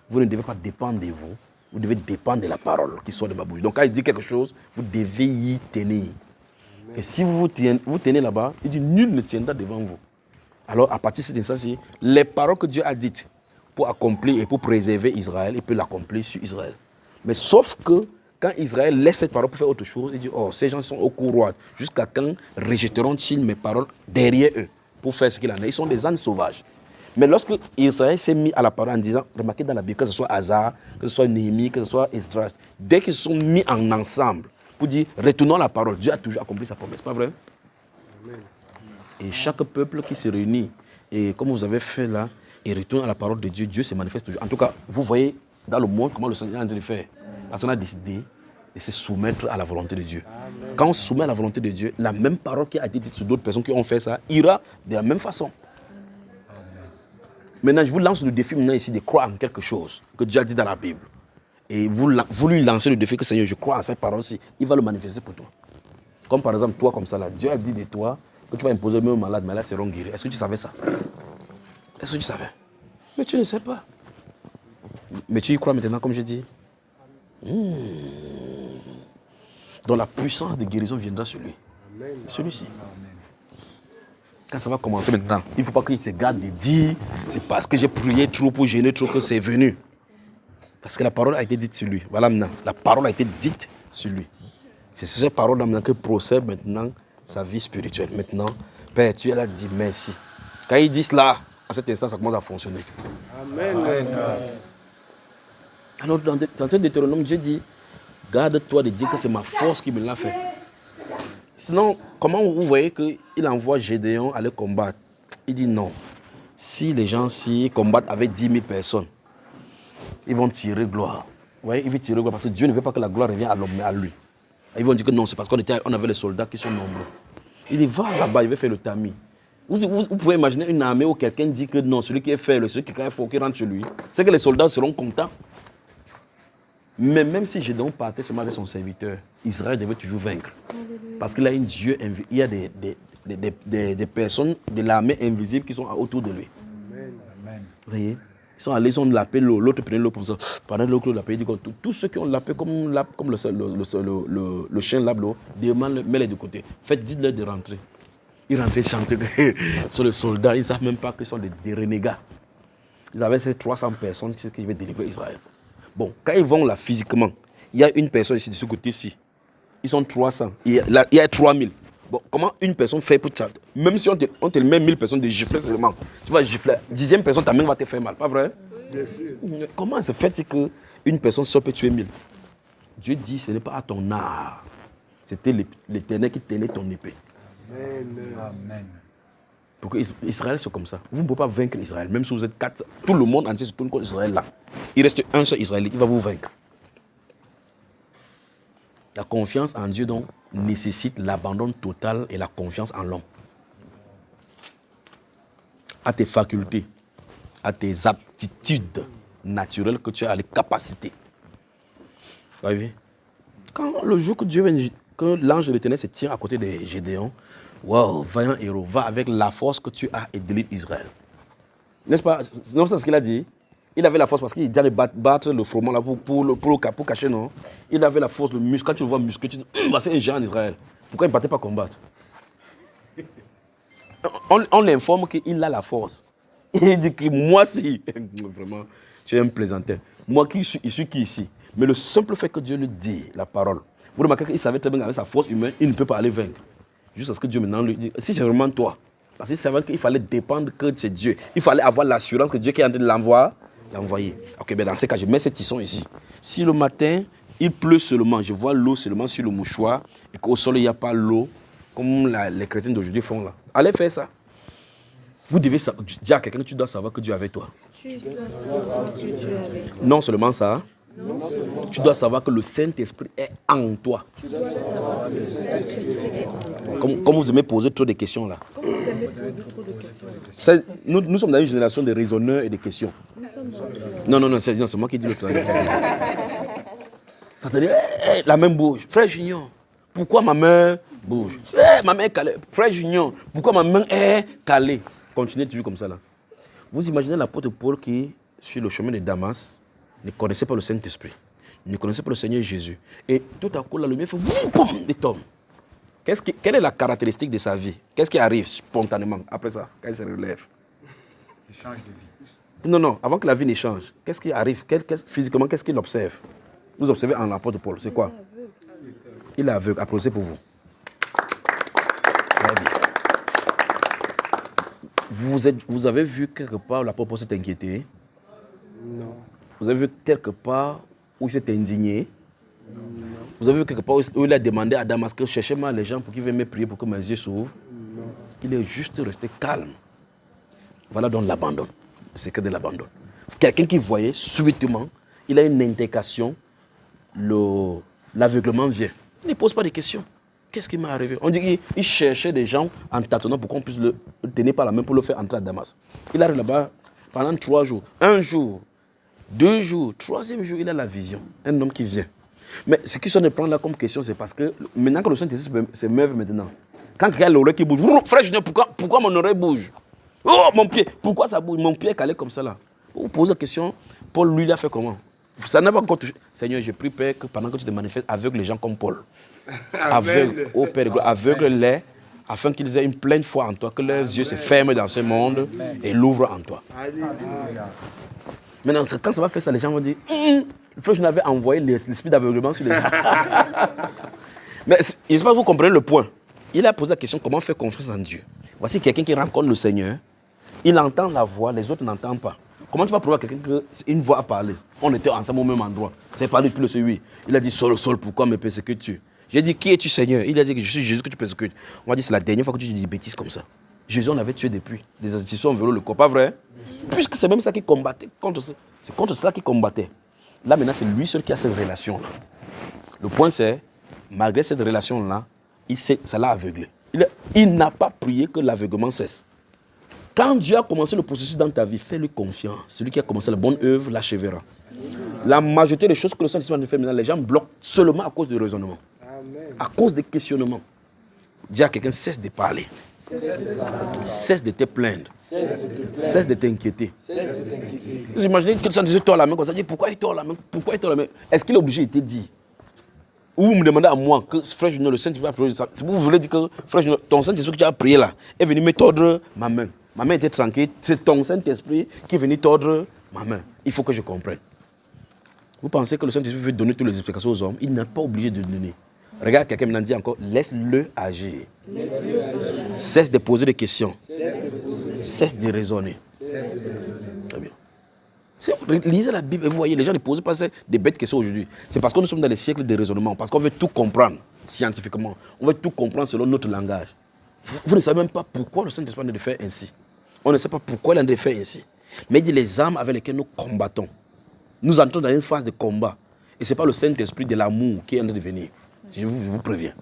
vous ne devez pas dépendre de vous, Vous devez dépendre de la parole qui sort de ma bouche. Donc quand il dit quelque chose, vous devez y tenir. Et si vous tenez là-bas, il dit nul ne tiendra devant vous. Alors à partir de cet instant-ci, les paroles que Dieu a dites pour accomplir et pour préserver Israël, il peut l'accomplir sur Israël. Mais sauf que quand Israël laisse cette parole pour faire autre chose, il dit, oh, ces gens sont au courroie. Jusqu'à quand rejetteront-ils mes paroles derrière eux pour faire ce qu'il en est? Ils sont des ânes sauvages. Mais lorsque Israël s'est mis à la parole en disant, remarquez dans la Bible, que ce soit Hazar, que ce soit Néhémie, que ce soit Esdras, dès qu'ils se sont mis en ensemble pour dire, retournons la parole, Dieu a toujours accompli sa promesse, pas vrai? Amen. Et chaque peuple qui se réunit, et comme vous avez fait là, et retourne à la parole de Dieu, Dieu se manifeste toujours. En tout cas, vous voyez dans le monde comment le Seigneur est en train de faire. Parce qu'on a décidé de se soumettre à la volonté de Dieu. Amen. Quand on se soumet à la volonté de Dieu, la même parole qui a été dite sur d'autres personnes qui ont fait ça ira de la même façon. Maintenant, je vous lance le défi maintenant ici de croire en quelque chose que Dieu a dit dans la Bible. Et vous lui lancez le défi que Seigneur, je crois en cette parole-ci. Il va le manifester pour toi. Comme par exemple, toi comme ça là, Dieu a dit de toi que tu vas imposer même aux malades, mais là seront guéris. Est-ce que tu savais ça? Est-ce que tu savais? Mais tu ne sais pas. Mais tu y crois maintenant, comme je dis. Donc la puissance de guérison viendra sur lui. Celui-ci. Quand ça va commencer maintenant, il ne faut pas qu'il se garde de dire c'est parce que j'ai prié trop pour gêner trop que c'est venu. Parce que la parole a été dite sur lui. Voilà maintenant. La parole a été dite sur lui. C'est sur cette parole maintenant que procède maintenant sa vie spirituelle. Maintenant, Père, tu es là, dis merci. Quand il dit cela, à cet instant, ça commence à fonctionner. Amen. Amen. Alors, dans ce Deutéronome, Dieu dit, garde-toi de dire que c'est ma force qui me l'a fait. Sinon, comment vous voyez qu'il envoie Gédéon aller combattre? Il dit non. Si les gens combattent avec 10 000 personnes, ils vont tirer gloire. Vous voyez, ils vont tirer gloire parce que Dieu ne veut pas que la gloire revienne à l'homme, mais à lui. Ils vont dire que non, c'est parce qu'on avait les soldats qui sont nombreux. Il dit, va là-bas, il va faire le tamis. Vous pouvez imaginer une armée où quelqu'un dit que non, celui qui est faible, celui qui est fort, qui rentre chez lui, c'est que les soldats seront contents. Mais même si Gédéon partait seulement avec son serviteur, Israël devait toujours vaincre. Parce qu'il a un Dieu, il y a des personnes de l'armée invisible qui sont autour de lui. Amen. Vous voyez? Ils sont allés, ils ont lapé l'eau, l'autre prenait l'eau pour ça. Pendant l'autre lapé, il dit tous ceux qui ont lapé comme le chien lave l'eau, mets-les de côté. Dites-leur de rentrer. Ils rentraient chanter sur les soldats, ils ne savent même pas qu'ils sont des renégats. Ils avaient ces 300 personnes qui devaient délivrer Israël. Bon, quand ils vont là physiquement, il y a une personne ici, de ce côté-ci. Ils sont 300. Il y a 3000. Bon, comment une personne fait pour ça? Même si on te met 1000 personnes de gifler seulement, tu vas gifler. 10e personne, ta main va te faire mal, pas vrai? Oui. Comment se fait qu'une personne seule peut tuer 1000? Dieu dit, ce n'est pas à ton art. C'était l'Éternel qui tenait ton épée. Amen. Pour que Israël soit comme ça. Vous ne pouvez pas vaincre Israël, même si vous êtes 4. Tout le monde entier se tourne contre Israël là. Il reste un seul Israélite, il va vous vaincre. La confiance en Dieu donc nécessite l'abandon total et la confiance en l'homme. À tes facultés, à tes aptitudes naturelles que tu as, les capacités. Vous voyez? Quand le jour que l'ange de l'Éternel se tient à côté de Gédéon, wow, vaillant héros, va avec la force que tu as et délivre Israël. N'est-ce pas? Non, c'est ce qu'il a dit. Il avait la force parce qu'il allait battre le froment là pour cacher, non? Il avait la force, le muscle. Quand tu le vois musclé, tu dis, c'est un géant en Israël. Pourquoi il ne partait pas combattre? On l'informe qu'il a la force. Il dit que moi, si, vraiment, tu es un plaisantin. Moi qui suis ici. Mais le simple fait que Dieu le dit, la parole, vous remarquez qu'il savait très bien qu'avec sa force humaine, il ne peut pas aller vaincre. Juste parce que Dieu maintenant lui dit, si c'est vraiment toi, parce qu'il savait qu'il fallait dépendre que c'est Dieu. Il fallait avoir l'assurance que Dieu qui est en train de l'envoyer. Ok, ben dans ce cas, je mets ce tisson ici. Si le matin, il pleut seulement, je vois l'eau seulement sur le mouchoir, et qu'au sol, il n'y a pas l'eau, comme les chrétiens d'aujourd'hui font là. Allez faire ça. Vous devez dire à quelqu'un que tu dois savoir que Dieu est avec toi. Non seulement ça, tu dois savoir que le Saint-Esprit est en toi. Comme vous aimez poser trop de questions là. Nous sommes dans une génération de raisonneurs et de questions. Non, c'est moi qui dis le truc. Ça te dit, la main bouge. Frère Junior, pourquoi ma main bouge? Ma main est calée. Frère Junior, pourquoi ma main est calée? Continuez toujours comme ça là. Vous imaginez l'apôtre Paul qui, sur le chemin de Damas, ne connaissait pas le Saint-Esprit. Il ne connaissait pas le Seigneur Jésus. Et tout à coup, la lumière fait boum, boum, il tombe. Quelle est la caractéristique de sa vie? Qu'est-ce qui arrive spontanément après ça, quand il se relève? Il change de vie. Non, avant que la vie ne change, qu'est-ce qui arrive? Physiquement, qu'est-ce qu'il observe? Vous observez en l'apôtre Paul, c'est quoi? Il est aveugle. Applaudissez pour vous. Très bien. Vous avez vu quelque part où l'apôtre Paul s'est inquiété? Non. Vous avez vu quelque part où il s'est indigné? Non. Vous avez vu quelque part où il a demandé à Damascus, cherchez-moi les gens pour qu'ils viennent me prier pour que mes yeux s'ouvrent? Non. Il est juste resté calme. Voilà donc l'abandon. Le secret de l'abandon. Quelqu'un qui voyait subitement, il a une indication, l'aveuglement vient. Il ne pose pas de questions. Qu'est-ce qui m'est arrivé? On dit qu'il cherchait des gens en tâtonnant pour qu'on puisse le tenir par la main pour le faire entrer à Damas. Il arrive là-bas pendant 3 jours. 1 jour, 2 jours, 3e jour, il a la vision. Un homme qui vient. Mais ce qui sonne prendre là comme question, c'est parce que maintenant que le Saint-Esprit se meurt maintenant, quand quelqu'un a l'oreille qui bouge, frère Junior, pourquoi mon oreille bouge? Oh, mon pied, pourquoi ça bouge? Mon pied est calé comme ça là. Vous posez la question, Paul, lui, il a fait comment? Ça n'a pas encore touché. Seigneur, je prie, Père, que pendant que tu te manifestes, aveugle les gens comme Paul. Aveugle, ô Père, aveugle-les, afin qu'ils aient une pleine foi en toi, que leurs yeux se ferment dans ce monde et l'ouvrent en toi. Maintenant, quand ça va faire ça, les gens vont dire, le frère, je n'avais envoyé l'esprit d'aveuglement sur les gens. Mais je ne sais pas si vous comprenez le point. Il a posé la question, comment faire confiance en Dieu? Voici quelqu'un qui rencontre le Seigneur, il entend la voix, les autres n'entendent pas. Comment tu vas prouver à quelqu'un qu'une voix a parlé? On était ensemble au même endroit. C'est parlé depuis le C8. Il a dit, Saul, Saul, pourquoi me persécutes-tu? J'ai dit, qui es-tu, Seigneur? Il a dit que je suis Jésus que tu persécutes. On m'a dit, c'est la dernière fois que tu dis des bêtises comme ça. Jésus, on l'avait tué depuis. Les institutions ont volé le corps, pas vrai? Puisque c'est même ça qui combattait contre ça. C'est contre cela qu'il combattait. Là, maintenant, c'est lui seul qui a cette relation-là. Le point, c'est, malgré cette relation-là, ça l'a aveuglé. Il n'a pas prié que l'aveuglement cesse. Quand Dieu a commencé le processus dans ta vie, fais-lui confiance. Celui qui a commencé la bonne œuvre l'achèvera. La majorité des choses que le Saint-Esprit fait maintenant, les gens bloquent seulement à cause du raisonnement. Amen. À cause des questionnements. Dis à quelqu'un, cesse de parler. Cesse de te plaindre. Cesse de t'inquiéter. Vous imaginez que le Saint-Esprit tord la main comme ça, dit pourquoi il tord la main? Pourquoi il tord la main? Est-ce qu'il est obligé de te dire? Ou vous me demandez à moi que frère Junior, le Saint-Esprit a prié ça. Si vous voulez dire que frère Junior, ton Saint-Esprit que tu as prié là est venu me tordre ma main. Ma main était tranquille. C'est ton Saint-Esprit qui est venu tordre ma main. Il faut que je comprenne. Vous pensez que le Saint-Esprit veut donner toutes les explications aux hommes? Il n'est pas obligé de donner. Regarde, quelqu'un me dit encore, laisse-le agir. Cesse de poser des questions. Cesse de raisonner. Très bien. Si vous lisez la Bible, vous voyez, les gens ne posent pas des bêtes questions aujourd'hui. C'est parce que nous sommes dans les siècles de raisonnement, parce qu'on veut tout comprendre scientifiquement. On veut tout comprendre selon notre langage. Vous ne savez même pas pourquoi le Saint-Esprit a de faire ainsi. On ne sait pas pourquoi il a de faire ainsi. Mais il dit les armes avec lesquelles nous combattons. Nous entrons dans une phase de combat. Et ce n'est pas le Saint-Esprit de l'amour qui est en train de venir. Je vous préviens.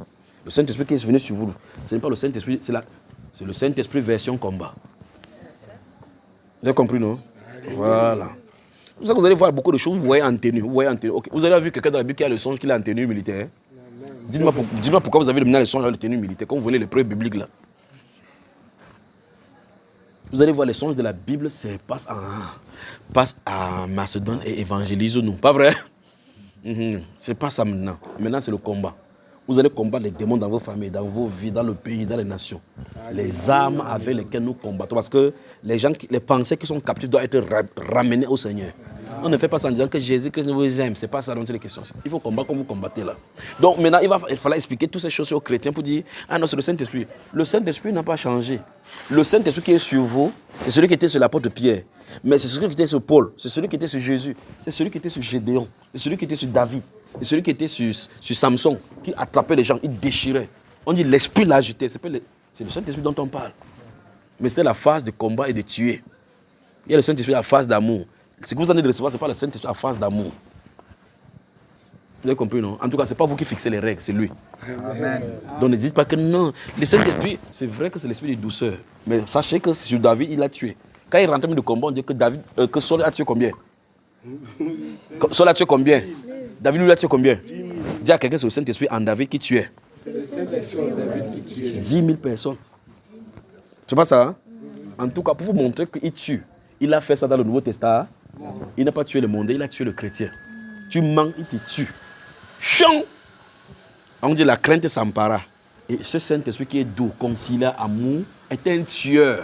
Le Saint-Esprit qui est venu sur vous, ce n'est pas le Saint-Esprit, c'est le Saint-Esprit version combat. Vous avez compris, non? Voilà. C'est pour ça que vous allez voir beaucoup de choses, vous voyez en tenue. Okay. Vous avez vu quelqu'un dans la Bible qui a le songe qu'il est en tenue militaire. Dites-moi pourquoi vous avez maintenant le songe avec le tenue militaire, quand vous voyez les preuves bibliques là. Vous allez voir les songes de la Bible, c'est passe à Macédoine et évangélise-nous. Pas vrai? C'est pas ça maintenant. Maintenant, c'est le combat. Vous allez combattre les démons dans vos familles, dans vos vies, dans le pays, dans les nations. Les armes avec lesquelles nous combattons. Parce que les pensées qui sont captives doivent être ramenées au Seigneur. On ne fait pas ça en disant que Jésus-Christ nous aime. Ce n'est pas ça dont c'est les questions. Il faut combattre comme vous combattez là. Donc maintenant, il fallait expliquer toutes ces choses aux chrétiens pour dire, ah non, c'est le Saint-Esprit. Le Saint-Esprit n'a pas changé. Le Saint-Esprit qui est sur vous, c'est celui qui était sur l'apôtre Pierre. Mais c'est celui qui était sur Paul, c'est celui qui était sur Jésus, c'est celui qui était sur Gédéon, c'est celui qui était sur David, c'est celui qui était sur Samson, qui attrapait les gens, il déchirait. On dit l'esprit l'a agité, c'est le Saint-Esprit dont on parle. Mais c'était la phase de combat et de tuer. Il y a le Saint-Esprit à la phase d'amour. Ce que vous en avez de recevoir, ce n'est pas le Saint-Esprit à la phase d'amour. Vous avez compris, non? En tout cas, ce n'est pas vous qui fixez les règles, c'est lui. Amen. Donc ne dites pas que non. Le Saint-Esprit, c'est vrai que c'est l'esprit de douceur. Mais sachez que sur David, il l'a tué. Quand il rentre de combat, on dit que Saul a tué combien? Saul a tué combien? David lui a tué combien? Dis à quelqu'un, c'est le Saint-Esprit en David qui tuait. C'est le Saint-Esprit en David qui tuait. 10 000 personnes. C'est pas ça, hein? En tout cas, pour vous montrer qu'il tue. Il a fait ça dans le Nouveau Testament. Il n'a pas tué le monde, il a tué le chrétien. Tu manques, il te tue. Chant. On dit la crainte s'empara. Et ce Saint-Esprit qui est doux, conciliant, amour, est un tueur.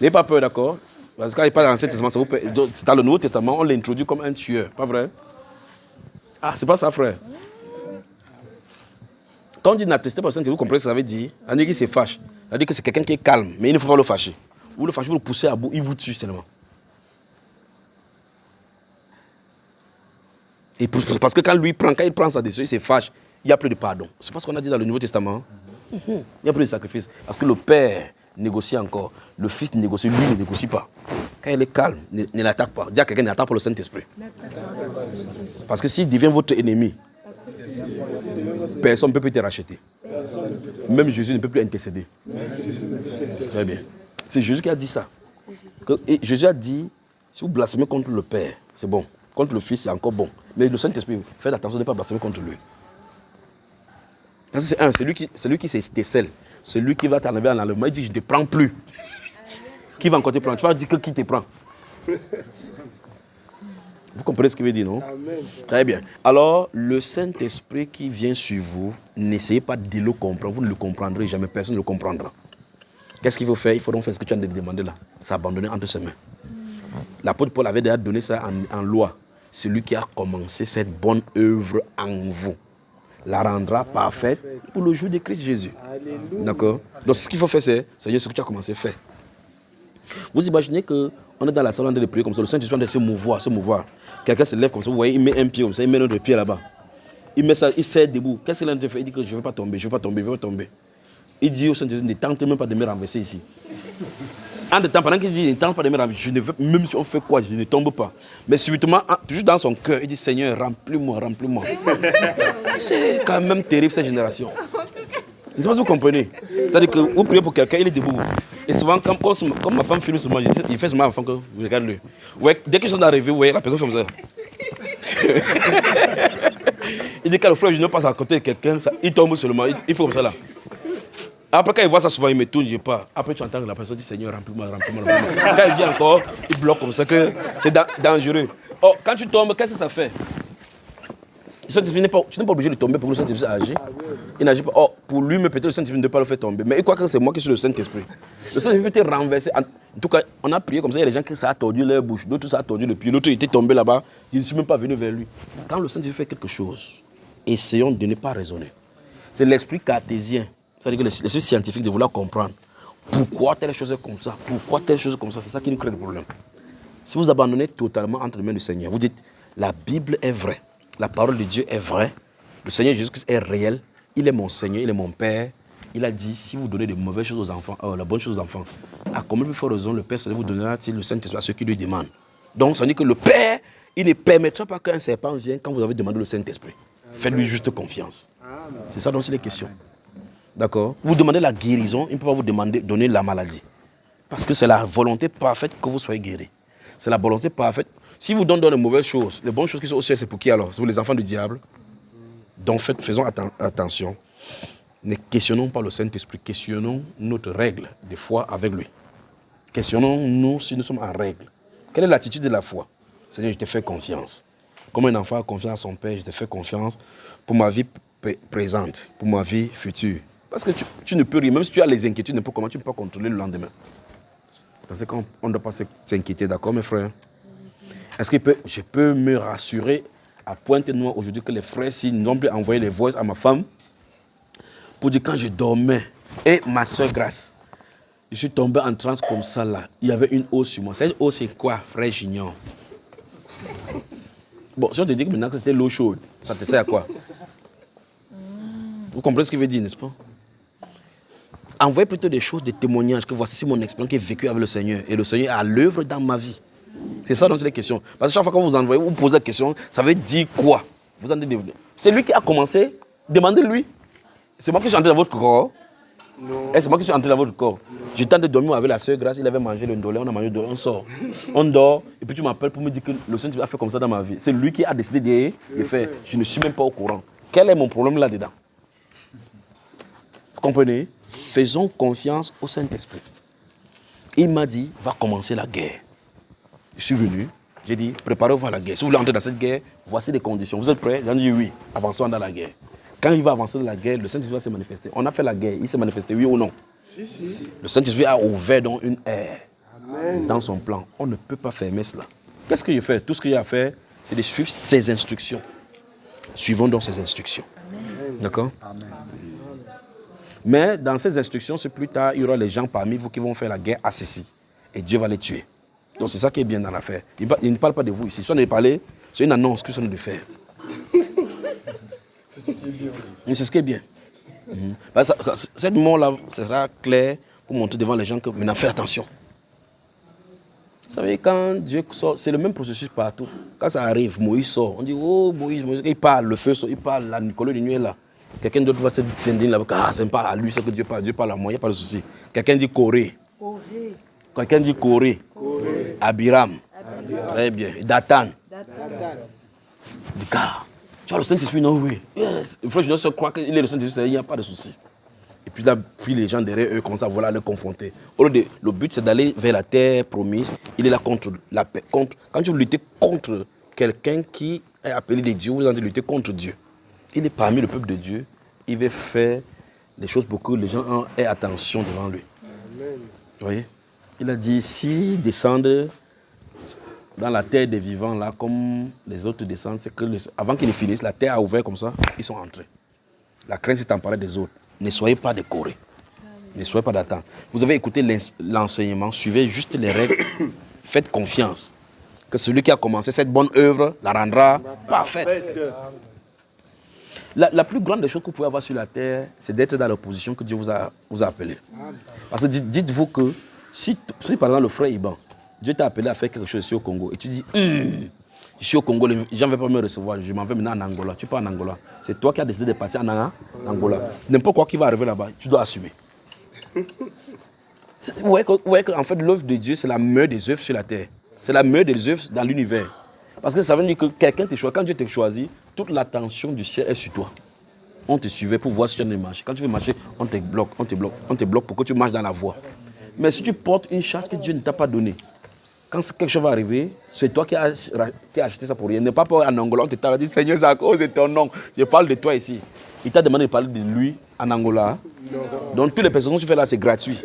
N'ayez pas peur, d'accord? Parce que quand il parle dans l'Ancien Testament, dans le Nouveau Testament, on l'introduit comme un tueur. Pas vrai? Ah, c'est pas ça, frère. Quand on dit n'attestez pas le Saint-Esprit, vous comprenez ce que ça veut dire? On dit qu'il se fâche. Ça veut dire que c'est quelqu'un qui est calme, mais il ne faut pas le fâcher. Vous le fâchez, vous le poussez à bout, il vous tue seulement. Et parce que quand il prend sa décision, il se fâche, il n'y a plus de pardon. C'est pas ce qu'on a dit dans le Nouveau Testament. Il n'y a plus de sacrifice. Parce que le Père négocie encore. Le Fils négocie, lui ne négocie pas. Quand il est calme, ne l'attaque pas. Dis à quelqu'un, n'attaque pas le Saint-Esprit. Parce que s'il devient votre ennemi, personne ne peut plus te racheter. Même Jésus ne peut plus intercéder. Très bien. C'est Jésus qui a dit ça. Et Jésus a dit, si vous blasphémez contre le Père, c'est bon. Contre le Fils, c'est encore bon. Mais le Saint-Esprit, faites attention de ne pas blasphémer contre lui. Parce que c'est lui qui se décèle. C'est lui qui va t'enlever en enlèvement. Il dit, je ne te prends plus. Qui va encore te prendre? Tu vas dire que qui te prend? Vous comprenez ce qu'il veut dire, non? Amen. Très bien. Alors, le Saint-Esprit qui vient sur vous, n'essayez pas de le comprendre. Vous ne le comprendrez jamais. Personne ne le comprendra. Qu'est-ce qu'il faut faire? Il faut donc faire ce que tu as demandé là. S'abandonner entre ses mains. L'apôtre Paul avait déjà donné ça en loi. Celui qui a commencé cette bonne œuvre en vous la rendra parfaite pour le jour de Christ Jésus. Alléluia. D'accord? Donc, ce qu'il faut faire, c'est Seigneur, ce que tu as commencé à faire. Vous imaginez qu'on est dans la salle de prier comme ça, le Saint-Esprit est en train de se mouvoir. Quelqu'un se lève comme ça, vous voyez, il met un pied comme ça, il met notre pied là-bas. Il met ça, il serre debout. Qu'est-ce qu'il est en train de faire? Il dit que je ne veux pas tomber, je ne veux pas tomber, je ne veux pas tomber. Il dit au Saint-Esprit, ne tente même pas de me renverser ici. En temps, pendant qu'il dit, ne tente pas de me renverser, je ne veux, même si on fait quoi, je ne tombe pas. Mais subitement, toujours dans son cœur, il dit, Seigneur, remplis-moi, remplis-moi. C'est quand même terrible cette génération. Je ne sais pas si vous comprenez. C'est-à-dire que vous priez pour quelqu'un, il est debout. Et souvent, comme ma femme filme sur moi, il fait seulement avant que vous regardez-le. Ouais, dès qu'ils sont arrivés, vous voyez, la personne fait comme ça. Il dit, quand le frère junior passe à côté de quelqu'un, il tombe seulement, il fait comme ça là. Après, quand il voit ça souvent, il me tourne, je pars. Après, tu entends que la personne dit, Seigneur, remplis-moi, remplis-moi, remplis-moi. Quand il vient encore, il bloque comme ça, que c'est dangereux. Oh, quand tu tombes, qu'est-ce que ça fait? Tu n'es pas obligé de tomber pour que le Saint-Esprit agisse. Il n'agit pas. Oh, pour lui, mais peut-être le Saint-Esprit ne peut pas le faire tomber. Mais il croit que c'est moi qui suis le Saint-Esprit. Le Saint-Esprit peut te renverser. En tout cas, on a prié comme ça. Il y a des gens qui ça a tordu leur bouche. D'autres, ça a tordu le pied. L'autre, il était tombé là-bas. Je ne suis même pas venu vers lui. Quand le Saint-Esprit fait quelque chose, essayons de ne pas raisonner. C'est l'esprit cartésien. C'est-à-dire que l'esprit scientifique de vouloir comprendre. Pourquoi telle chose est comme ça? Pourquoi telle chose est comme ça? C'est ça qui nous crée le problème. Si vous abandonnez totalement entre les mains du Seigneur, vous dites, la Bible est vraie. La parole de Dieu est vraie. Le Seigneur Jésus-Christ est réel. Il est mon Seigneur, il est mon Père. Il a dit, si vous donnez de mauvaises choses aux enfants, la bonne chose aux enfants, à combien plus forte raison le Père vous donnera-t-il le Saint-Esprit à ceux qui lui demandent? Donc, ça veut dire que le Père, il ne permettra pas qu'un serpent vienne quand vous avez demandé le Saint-Esprit. Faites-lui juste confiance. C'est ça dont il est question. D'accord? Vous demandez la guérison, il ne peut pas vous donner la maladie. Parce que c'est la volonté parfaite que vous soyez guéri. C'est la volonté parfaite. Si vous donnez les mauvaises choses, les bonnes choses qui sont au ciel, c'est pour qui alors? C'est pour les enfants du diable. Donc faisons attention. Ne questionnons pas le Saint-Esprit, questionnons notre règle de foi avec lui. Questionnons-nous si nous sommes en règle. Quelle est l'attitude de la foi? Seigneur, je te fais confiance. Comme un enfant a confiance à son Père, je te fais confiance pour ma vie présente, pour ma vie future. Parce que tu ne peux rien, même si tu as les inquiétudes, comment tu ne peux pas contrôler le lendemain. Parce qu'on ne doit pas s'inquiéter, d'accord mes frères? Est-ce que je peux me rassurer à Pointe-Noire aujourd'hui que les frères s'ils n'ont plus envoyé les voix à ma femme pour dire quand je dormais, et ma soeur Grâce, je suis tombé en transe comme ça là, il y avait une eau sur moi. Cette eau c'est quoi, frère Junior? Bon, si on te dit que maintenant que c'était l'eau chaude, ça te sert à quoi? Vous comprenez ce qu'il veut dire, n'est-ce pas? Envoyez plutôt des choses, des témoignages, que voici mon expérience qui est vécue avec le Seigneur. Et le Seigneur est à l'œuvre dans ma vie. C'est ça dont c'est les questions. Parce que chaque fois que vous envoyez, vous posez la question, ça veut dire quoi? Vous en dites, c'est lui qui a commencé, demandez-lui. C'est moi qui suis entré dans votre corps. Non. Et c'est moi qui suis entré dans votre corps. J'ai tenté de dormir avec la soeur Grâce, il avait mangé le ndolé, on a mangé le ndolé, on sort. On dort, et puis tu m'appelles pour me dire que le Seigneur a fait comme ça dans ma vie. C'est lui qui a décidé de faire. Je ne suis même pas au courant. Quel est mon problème là-dedans? Vous comprenez? Faisons confiance au Saint-Esprit. Il m'a dit, va commencer la guerre. Je suis venu, J'ai dit, préparez-vous à la guerre. Si vous voulez entrer dans cette guerre, voici les conditions. Vous êtes prêts? J'ai dit oui, avançons dans la guerre. Quand il va avancer dans la guerre, le Saint-Esprit va se manifester. On a fait la guerre, il s'est manifesté, oui ou non? Si. Le Saint-Esprit a ouvert donc une ère Amen. dans son plan. On ne peut pas fermer cela. Qu'est-ce que je fais? Tout ce que j'ai à faire, c'est de suivre ses instructions. Suivons donc ses instructions. D'accord? Mais dans ces instructions, c'est plus tard, il y aura les gens parmi vous qui vont faire la guerre à ceci. Et Dieu va les tuer. Donc c'est ça qui est bien dans l'affaire. Il ne parle pas de vous ici. Si on est parlé, c'est une annonce que nous de faire. C'est ce qui est bien aussi. Mais c'est ce qui est bien. Cette mort-là sera claire pour montrer devant les gens que maintenant faites attention. Vous savez, quand Dieu sort, c'est le même processus partout. Quand ça arrive, Moïse sort. On dit, oh Moïse, il parle, le feu sort, il parle, la colonne de nuit est là. Quelqu'un d'autre va se dire là, ah, c'est pas à lui, c'est que Dieu parle à moi, il n'y a pas de souci. Quelqu'un dit Corée. Quelqu'un dit Corée. Abiram. Très bien. Dathan. Car, tu as le Saint-Esprit, non, oui. Yes. Il faut que je dois croire qu'il est le Saint-Esprit, il n'y a pas de souci. Et puis là, puis les gens derrière eux commencent à vouloir le confronter. Le but, c'est d'aller vers la terre promise. Il est là contre la paix. Quand tu veux lutter contre quelqu'un qui est appelé de Dieu, vous allez lutter contre Dieu. Il est parmi le peuple de Dieu. Il va faire les choses pour que les gens aient attention devant lui. Amen. Vous voyez? Il a dit, s'ils descendent dans la terre des vivants, là, comme les autres descendent, c'est que avant qu'ils finissent, la terre a ouvert comme ça, ils sont entrés. La crainte s'est emparée des autres. Ne soyez pas décorés. Ne soyez pas d'attente. Vous avez écouté l'enseignement, suivez juste les règles. Faites confiance que celui qui a commencé cette bonne œuvre la rendra parfaite. La plus grande des choses que vous pouvez avoir sur la terre, c'est d'être dans la position que Dieu vous a appelé. Parce que dites-vous que si par exemple le frère Iban, Dieu t'a appelé à faire quelque chose ici au Congo, et tu dis, je suis au Congo, les gens ne veulent pas me recevoir, je m'en vais maintenant en Angola. Tu pars en Angola. C'est toi qui as décidé de partir en Angola. N'importe quoi qui va arriver là-bas, tu dois assumer. Vous voyez qu'en fait, l'œuvre de Dieu, c'est la meilleure des œuvres sur la terre. C'est la meilleure des œuvres dans l'univers. Parce que ça veut dire que quelqu'un te choisit. Quand Dieu te choisit, toute l'attention du ciel est sur toi. On te suivait pour voir si tu as marché. Quand tu veux marcher, on te bloque pour que tu marches dans la voie. Mais si tu portes une charge que Dieu ne t'a pas donnée, quand quelque chose va arriver, c'est toi qui as acheté ça pour rien. Ne pas en Angola, on t'a dit, Seigneur, c'est à cause de ton nom. Je parle de toi ici. Il t'a demandé de parler de lui en Angola. Non. Donc, toutes les personnes que tu fais là, c'est gratuit.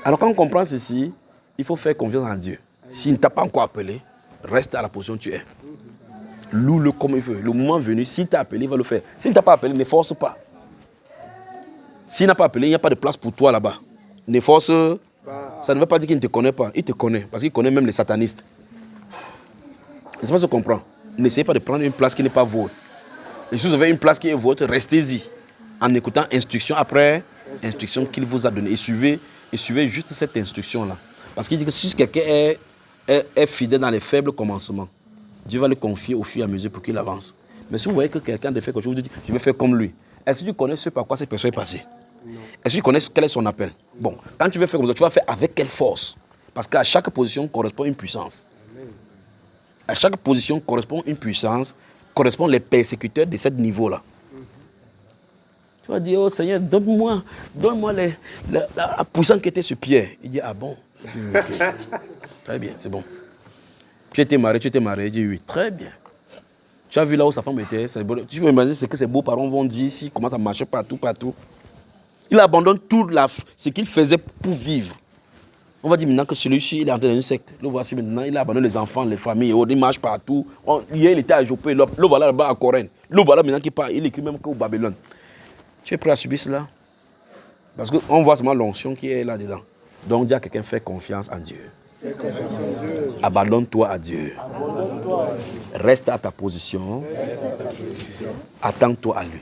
Alors, quand on comprend ceci, il faut faire confiance en Dieu. S'il ne t'a pas encore appelé, reste à la position où tu es. Loue-le comme il veut. Le moment venu, s'il t'a appelé, il va le faire. S'il ne t'a pas appelé, ne force pas. S'il n'a pas appelé, il n'y a pas de place pour toi là-bas. Ne force pas. Ça ne veut pas dire qu'il ne te connaît pas. Il te connaît, parce qu'il connaît même les satanistes. C'est pas ce qu'on comprend. N'essayez pas de prendre une place qui n'est pas vôtre. Et si vous avez une place qui est vôtre, restez-y. En écoutant instruction après instruction qu'il vous a donnée. Et suivez juste cette instruction-là. Parce qu'il dit que si quelqu'un est fidèle dans les faibles commencements, Dieu va le confier au fur et à mesure pour qu'il avance. Mais si vous voyez que quelqu'un a fait quelque chose, vous dites, je vais faire comme lui. Est-ce que tu connais ce par quoi cette personne est passée? Est-ce que tu connais quel est son appel? Bon, quand tu veux faire comme ça, tu vas faire avec quelle force? Parce qu'à chaque position correspond une puissance. À chaque position correspond une puissance, correspondent les persécuteurs de ce niveau-là. Tu vas dire, oh Seigneur, donne-moi la puissance qui était sur Pierre. Il dit, ah bon? Okay. Très bien, c'est bon. Pierre était marié, tu étais marié. Il dit, oui, très bien. Tu as vu là où sa femme était, c'est beau. Tu peux imaginer ce que ses beaux-parents vont dire s'il commence à marcher partout. Il abandonne tout ce qu'il faisait pour vivre. On va dire maintenant que celui-ci, il est entré dans une secte. Le voici maintenant, il a abandonné les enfants, les familles, il marche partout. Hier, il était à Jopé, le voilà là-bas à Corène. Le voilà maintenant qui part, il écrit même qu'au Babylone. Tu es prêt à subir cela? Parce qu'on voit seulement l'onction qui est là-dedans. Donc, dis à quelqu'un, fais confiance en Dieu. Abandonne-toi à Dieu. Reste à ta position. Attends-toi à lui.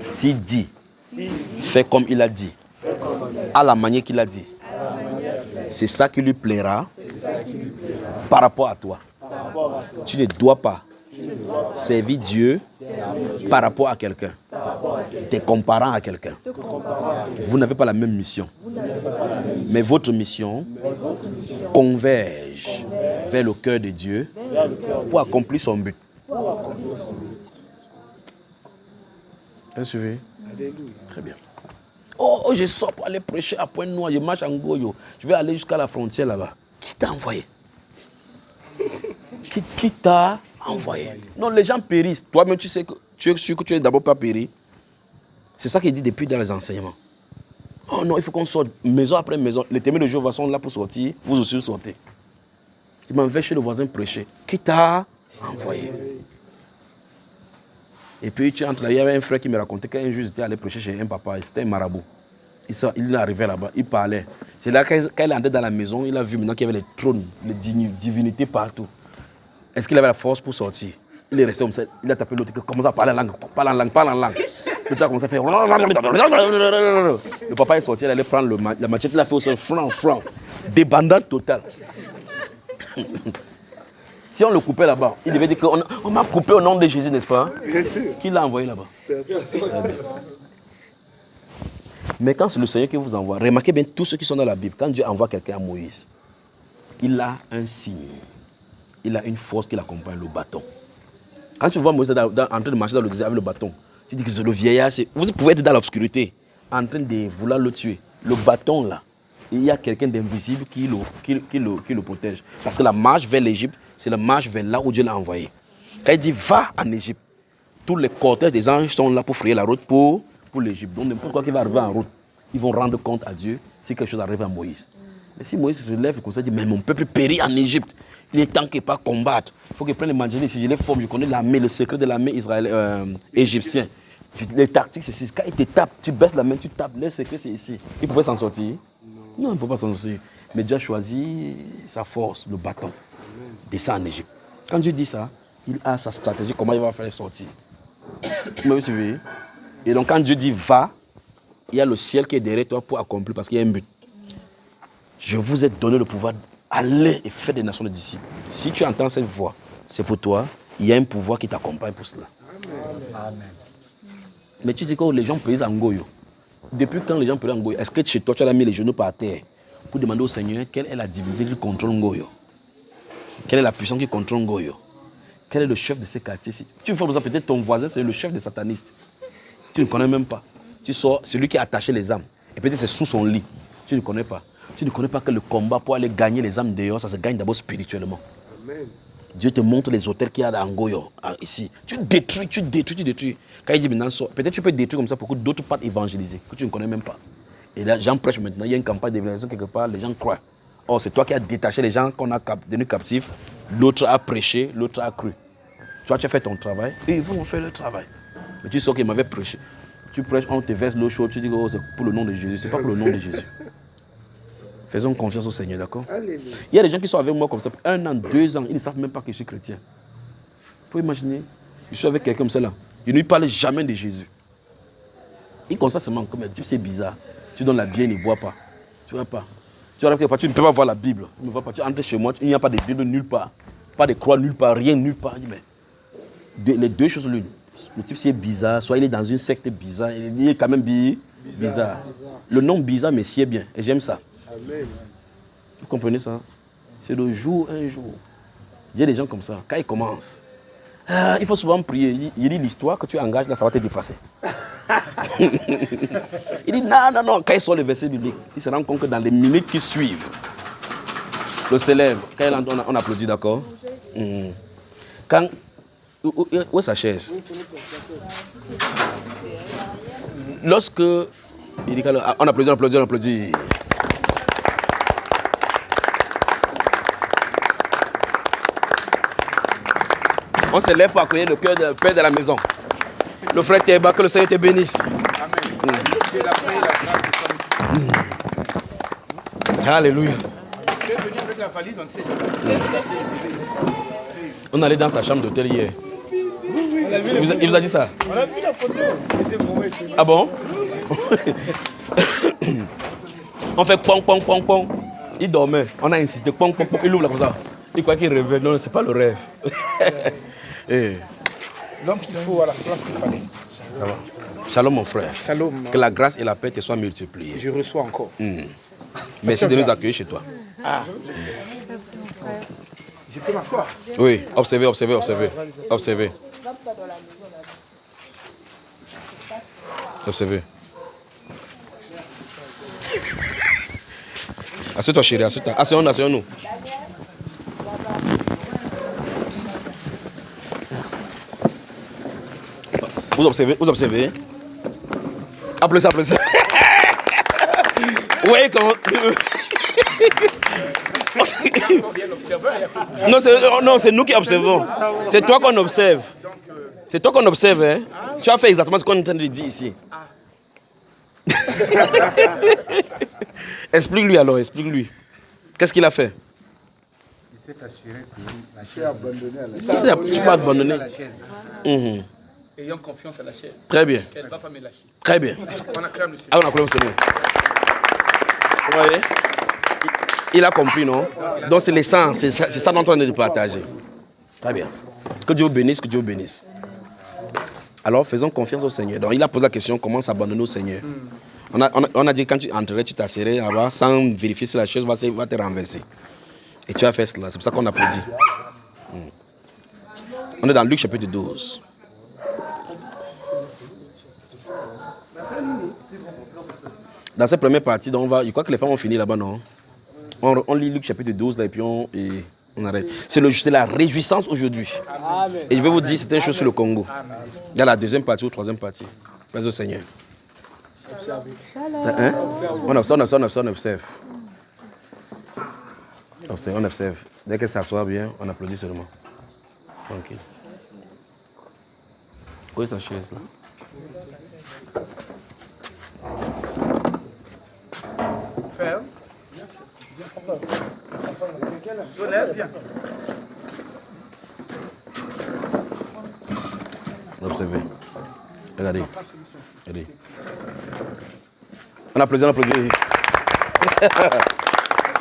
S'il dit, fais comme il a dit. À la manière qu'il a dit. C'est ça qui lui plaira par rapport à toi. Tu ne dois pas servir Dieu par rapport à quelqu'un, te comparant à quelqu'un. Vous n'avez pas la même mission. Mais votre mission converge vers le cœur de Dieu pour accomplir son but. Vous suivez? Très bien. Oh, je sors pour aller prêcher à Pointe-Noire, je marche en Goyo, je vais aller jusqu'à la frontière là-bas. Qui t'a envoyé? Qui t'a envoyé? Non, les gens périssent. Toi-même, tu sais que tu es sûr que tu n'es d'abord pas péri. C'est ça qu'il dit depuis dans les enseignements. Oh non, il faut qu'on sorte maison après maison. Les témoins de Jéhovah sont là pour sortir. Vous aussi, vous sortez. Il m'en va chez le voisin prêcher. Qui t'a envoyé? Et puis, tu entres là, il y avait un frère qui me racontait qu'un jour, il était allé prêcher chez un papa. C'était un marabout. Il est arrivé là-bas, il parlait. C'est là, quand il est entré dans la maison, il a vu maintenant qu'il y avait les trônes, les divinités partout. Est-ce qu'il avait la force pour sortir? Il est resté comme ça, il a tapé l'autre, il commence à parler en langue, parle en langue. Le gars a commencé à faire... Le papa est sorti, il allait prendre la machette, il a fait au sol, franc, débandade totale. Si on le coupait là-bas, il devait dire qu'on m'a coupé au nom de Jésus, n'est-ce pas? Qui l'a envoyé là-bas? Mais quand c'est le Seigneur qui vous envoie, remarquez bien tous ceux qui sont dans la Bible. Quand Dieu envoie quelqu'un à Moïse, il a un signe. Il a une force qui l'accompagne, le bâton. Quand tu vois Moïse en train de marcher dans le désert avec le bâton, tu dis que c'est le vieillard. Vous pouvez être dans l'obscurité, en train de vouloir le tuer. Le bâton là, il y a quelqu'un d'invisible qui le protège. Parce que la marche vers l'Égypte, c'est la marche vers là où Dieu l'a envoyé. Quand il dit va en Égypte, tous les cortèges des anges sont là pour frayer la route pour l'Égypte. Donc n'importe quoi qui va arriver en route, ils vont rendre compte à Dieu si quelque chose arrive à Moïse. Mais si Moïse se relève comme ça, il dit, mais mon peuple périt en Égypte. Il est temps qu'il ne pas combattre. Il faut qu'il prenne les mangeries. Si je les forme, je connais l'armée, le secret de l'armée égyptienne. Les tactiques, c'est ici. Quand il te tape, tu baisses la main, tu tapes. Le secret, c'est ici. Il pouvait s'en sortir? Non, il ne peut pas s'en sortir. Mais Dieu a choisi sa force, le bâton. Descend en Égypte. Quand Dieu dit ça, il a sa stratégie, comment il va faire sortir. Vous m'avez suivi? Et donc quand Dieu dit va, il y a le ciel qui est derrière toi pour accomplir parce qu'il y a un but. Je vous ai donné le pouvoir d'aller et faire des nations de disciples. Si tu entends cette voix, c'est pour toi. Il y a un pouvoir qui t'accompagne pour cela. Amen. Mais tu dis que les gens payent en goyo. Depuis quand les gens payent en goyo? Est-ce que chez toi tu as mis les genoux par terre pour demander au Seigneur quelle est la divinité qui contrôle Ngoyo? Quelle est la puissance qui contrôle Ngoyo? Quel est le chef de ces quartiers? Tu vois peut-être ton voisin, c'est le chef des satanistes. Tu ne connais même pas. Tu sors, celui qui a attaché les âmes. Et peut-être c'est sous son lit. Tu ne connais pas. Tu ne connais pas que le combat pour aller gagner les âmes dehors, ça se gagne d'abord spirituellement. Amen. Dieu te montre les hôtels qu'il y a à Ngoyo, ici. Tu détruis. Quand il dit maintenant, peut-être tu peux détruire comme ça pour que d'autres partent évangéliser, que tu ne connais même pas. Et là, j'en prêche maintenant. Il y a une campagne d'évangélisation quelque part, les gens croient. Or, c'est toi qui as détaché les gens qu'on a tenus captifs. L'autre a prêché, l'autre a cru. Toi, tu as fait ton travail et ils vont faire leur travail. Mais tu sais qu'ils m'avaient prêché. Tu prêches, on te verse l'eau chaude, tu dis que oh, c'est pour le nom de Jésus. C'est pas pour le nom de Jésus. Faisons confiance au Seigneur, d'accord? Il y a des gens qui sont avec moi comme ça, 1 an, 2 ans, ils ne savent même pas que je suis chrétien. Vous pouvez imaginer, je suis avec quelqu'un comme ça là, il ne lui parle jamais de Jésus. Il constate seulement comme c'est bizarre. Tu donnes la bière, il ne boit pas. Tu ne vois pas. Tu ne peux pas voir la Bible. Tu ne vois pas. Tu entres chez moi, il n'y a pas de Bible nulle part. Pas de croix nulle part, rien nulle part. Mais les deux choses l'une. Le type c'est bizarre, soit il est dans une secte bizarre, il est quand même bizarre. Le nom bizarre me sied bien et j'aime ça. Amen. Vous comprenez ça? C'est de jour un jour. Il y a des gens comme ça, quand ils commencent, il faut souvent prier. Il dit l'histoire que tu engages là, ça va te dépasser. Il dit non, quand il sort le verset biblique, il se rend compte que dans les minutes qui suivent, le célèbre, quand on applaudit, d'accord? Quand où est sa chaise? Lorsque il dit on applaudit. On se lève pour accueillir le cœur du père de la maison. Le frère Théba, que le Seigneur te bénisse. Amen. Alléluia. On allait dans sa chambre d'hôtel hier. Il vous a dit ça? On a vu la photo. Ah bon? On fait pong, pong, pong, pong. Il dormait. On a incité pong, pong, pong. Il ouvre là comme ça. Il croit qu'il rêvait. Non, c'est pas le rêve. L'homme qu'il faut à la place qu'il fallait. Ça va. Shalom mon frère. Shalom. Que la grâce et la paix te soient multipliées. Je reçois encore. Merci de nous accueillir chez toi. Ah. Je peux m'asseoir? Oui, observez. Observez. Assieds-toi chérie, assieds-toi. Asseyons-nous. Vous observez, vous observez. Applaudissez, applaudissez. Vous voyez comment... Non, c'est nous qui observons. C'est toi qu'on observe. C'est toi qu'on observe. Hein? Tu as fait exactement ce qu'on est en train de dire ici. Explique-lui alors, explique-lui. Qu'est-ce qu'il a fait? Il s'est assuré que la chaise. Tu as abandonné à la chaise. Tu peux abandonner. Ayant confiance à la chair. Très bien. Qu'elle ne va pas me lâcher. Très bien. On acclame le Seigneur. Ah, on acclame le Seigneur. Vous voyez? Il a compris, non? Donc c'est l'essence, c'est ça dont on est de partager. Très bien. Que Dieu vous bénisse, que Dieu vous bénisse. Alors faisons confiance au Seigneur. Donc il a posé la question, comment s'abandonner au Seigneur? On a dit que quand tu entrerais, tu t'asserais là-bas sans vérifier si la chaise va te renverser. Et tu as fait cela, c'est pour ça qu'on applaudit. On est dans Luc chapitre 12. Dans cette première partie, donc je crois que les femmes ont fini là-bas, non? On lit Luc chapitre 12 là, et puis on arrête. C'est la réjouissance aujourd'hui. Et je vais vous dire certaines choses sur le Congo. Dans la deuxième partie ou troisième partie. Place au Seigneur. Hein? On observe. On observe. Dès qu'elle s'assoit bien, on applaudit seulement. Tranquille. Où est sa chaise là? Père. Soleil, viens. Observez. Regardez. Regardez. On applaudit, on applaudit.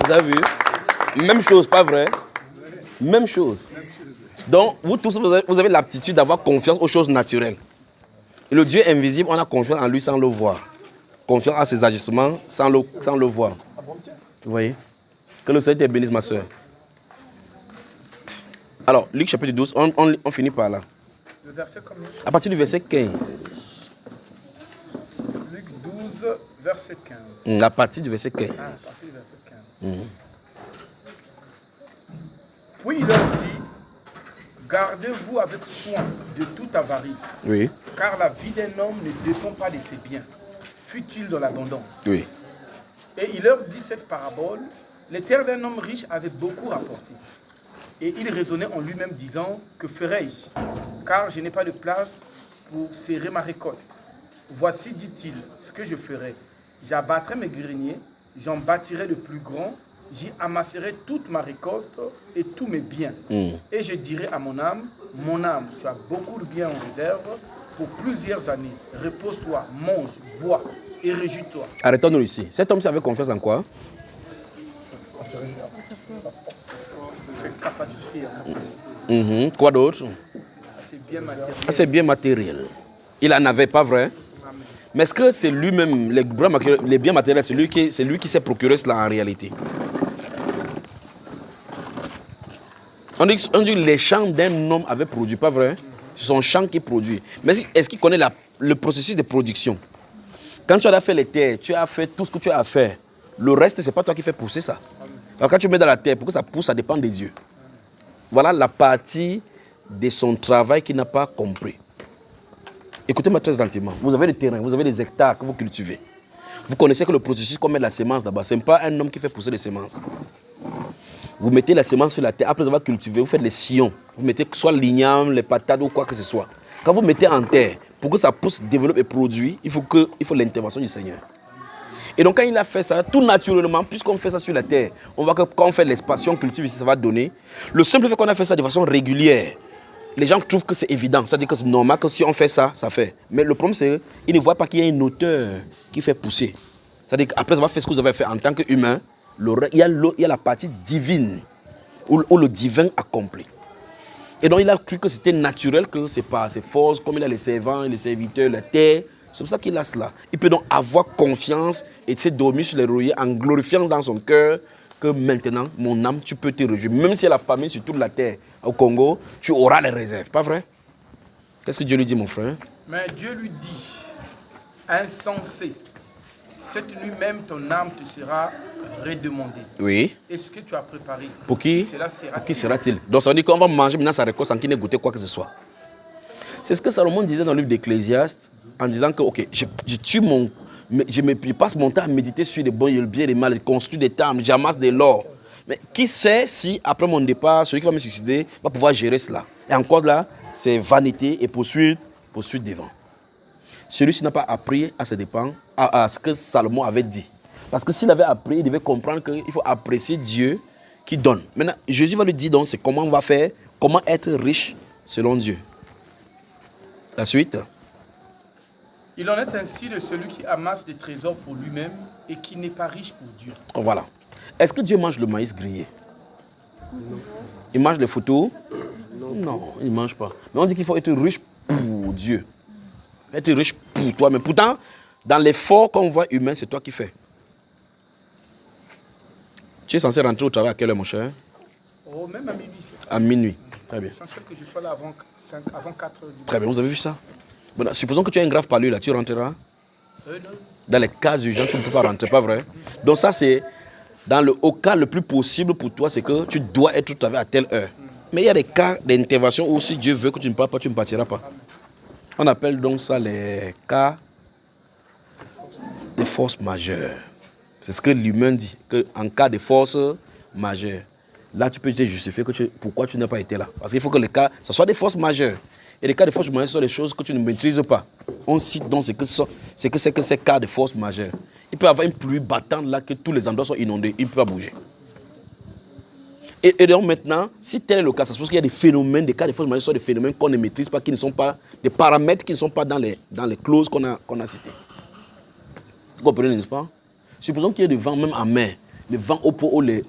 Vous avez vu? Même chose, pas vrai? Même chose. Donc, vous tous, vous avez l'aptitude d'avoir confiance aux choses naturelles. Et le Dieu invisible, on a confiance en lui sans le voir. Confiance à ses agissements sans le voir. Vous voyez? Que le Seigneur te bénisse, ma soeur. Alors, Luc chapitre 12, on finit par là. Le verset combien? À partir du verset 15. Luc 12, verset 15. À partir du verset 15. Ah, à partir du verset 15. Puis il leur dit, gardez-vous avec soin de toute avarice, Oui. car la vie d'un homme ne dépend pas de ses biens, fut-il dans l'abondance. Oui. Et il leur dit cette parabole, les terres d'un homme riche avaient beaucoup rapporté. Et il raisonnait en lui-même disant, que ferai-je? Car je n'ai pas de place pour serrer ma récolte. Voici, dit-il, ce que je ferai. J'abattrai mes greniers, j'en bâtirai de plus grands, j'y amasserai toute ma récolte et tous mes biens. Et je dirai à mon âme, tu as beaucoup de biens en réserve pour plusieurs années. Repose-toi, mange, bois et réjouis-toi. Arrêtons-nous ici. Cet homme avait confiance en quoi? Ses capacités. Quoi d'autre? C'est bien matériel. C'est bien matériel. Il n'en avait pas, vrai? Mais est-ce que c'est lui-même, les biens matériels, c'est lui qui s'est procuré cela en réalité? On dit que les champs d'un homme avaient produit, pas vrai? C'est son champ qui produit. Mais est-ce qu'il connaît le processus de production? Quand tu as fait les terres, tu as fait tout ce que tu as à faire. Le reste, ce n'est pas toi qui fais pousser ça. Alors quand tu mets dans la terre, pour que ça pousse, ça dépend des dieux. Voilà la partie de son travail qu'il n'a pas compris. Écoutez-moi très attentivement. Vous avez des terrains, vous avez des hectares que vous cultivez. Vous connaissez que le processus qu'on met de la semence là-bas, ce n'est pas un homme qui fait pousser les semences. Vous mettez la semence sur la terre, après avoir cultivé, vous faites les sillons. Vous mettez soit l'igname, les patates ou quoi que ce soit. Quand vous mettez en terre, pour que ça pousse, développe et produise, il faut l'intervention du Seigneur. Et donc quand il a fait ça, tout naturellement, puisqu'on fait ça sur la terre, on voit que quand on fait l'expansion, on cultive ici, ça va donner. Le simple fait qu'on a fait ça de façon régulière, les gens trouvent que c'est évident. C'est-à-dire que c'est normal que si on fait ça, ça fait. Mais le problème, c'est qu'ils ne voient pas qu'il y a une hauteur qui fait pousser. C'est-à-dire qu'après avoir fait ce que vous avez fait en tant qu'humain, il y a la partie divine, où le divin accomplit. Et donc il a cru que c'était naturel, que c'est pas ses forces, comme il a les servants, les serviteurs, la terre. C'est pour ça qu'il a cela. Il peut donc avoir confiance et se dormir sur les royers en glorifiant dans son cœur que maintenant, mon âme, tu peux te réjouir. Même si il y a la famine sur toute la terre au Congo, tu auras les réserves. Pas vrai? Qu'est-ce que Dieu lui dit, mon frère? Mais Dieu lui dit, insensé, cette nuit même ton âme te sera redemandée. Oui. Et ce que tu as préparé, Pour qui? cela Pour qui sera-t-il? Donc ça veut dire qu'on va manger maintenant sa récolte sans qu'il n'ait goûté quoi que ce soit. C'est ce que Salomon disait dans le livre d'Ecclésiaste, en disant que, ok, je passe mon temps à méditer sur les bons et le bien et les mal, je construis des temples, j'amasse de l'or. Mais qui sait si, après mon départ, celui qui va me succéder va pouvoir gérer cela. Et encore là, c'est vanité et poursuite devant. Celui-ci n'a pas appris à ses dépens, à ce que Salomon avait dit. Parce que s'il avait appris, il devait comprendre qu'il faut apprécier Dieu qui donne. Maintenant, Jésus va lui dire donc, c'est comment on va faire, comment être riche selon Dieu. La suite. Il en est ainsi de celui qui amasse des trésors pour lui-même et qui n'est pas riche pour Dieu. Voilà. Est-ce que Dieu mange le maïs grillé? Non. Il mange les photos? Non, il ne mange pas. Mais on dit qu'il faut être riche pour Dieu. Être riche pour toi. Mais pourtant, dans l'effort qu'on voit humain, c'est toi qui fais. Tu es censé rentrer au travail à quelle heure, mon cher? Oh, même à minuit. À minuit. Très bien. C'est essentiel que je sois là avant 4 heures du matin. Très bien, vous avez vu ça? Bon, supposons que tu as un grave palu là, tu rentreras? Non. Dans les cas urgents, tu ne peux pas rentrer, pas vrai? Donc ça, c'est au cas le plus possible pour toi, c'est que tu dois être au travail à telle heure. Mais il y a des cas d'intervention où si Dieu veut que tu ne parles pas, tu ne partiras pas. On appelle donc ça les cas de force majeure. C'est ce que l'humain dit, qu'en cas de force majeure, là tu peux te justifier pourquoi tu n'as pas été là. Parce qu'il faut que les cas, ce soit des forces majeures. Et les cas de force majeure sont des choses que tu ne maîtrises pas. On cite donc ce que c'est que ces cas de force majeure. Il peut y avoir une pluie battante là, que tous les endroits sont inondés, il ne peut pas bouger. Et donc maintenant, si tel est le cas, ça se pose qu'il y a des phénomènes, des cas de force majeure sont des phénomènes qu'on ne maîtrise pas, qui ne sont pas des paramètres qui ne sont pas dans les clauses qu'on a citées. Vous comprenez, n'est-ce pas? Supposons qu'il y ait des vents même en mer, les vents au les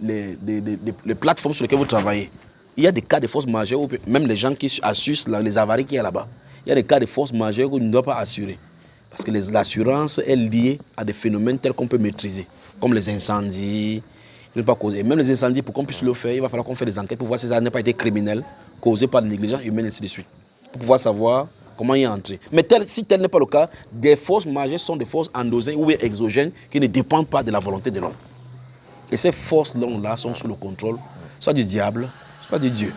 plateformes sur lesquelles vous travaillez. Il y a des cas de force majeure, même les gens qui assurent les avaries qu'il y a là-bas. Il y a des cas de force majeure qu'on ne doit pas assurer. Parce que l'assurance est liée à des phénomènes tels qu'on peut maîtriser, comme les incendies. Ne pas causer. Même les incendies, pour qu'on puisse le faire, il va falloir qu'on fasse des enquêtes pour voir si ça n'a pas été criminel, causé par des négligences humaines, et ainsi de suite. Pour pouvoir savoir comment y entrer. Mais si tel n'est pas le cas, des forces majeures sont des forces endogènes ou exogènes qui ne dépendent pas de la volonté de l'homme. Et ces forces-là sont sous le contrôle, soit du diable, soit de Dieu.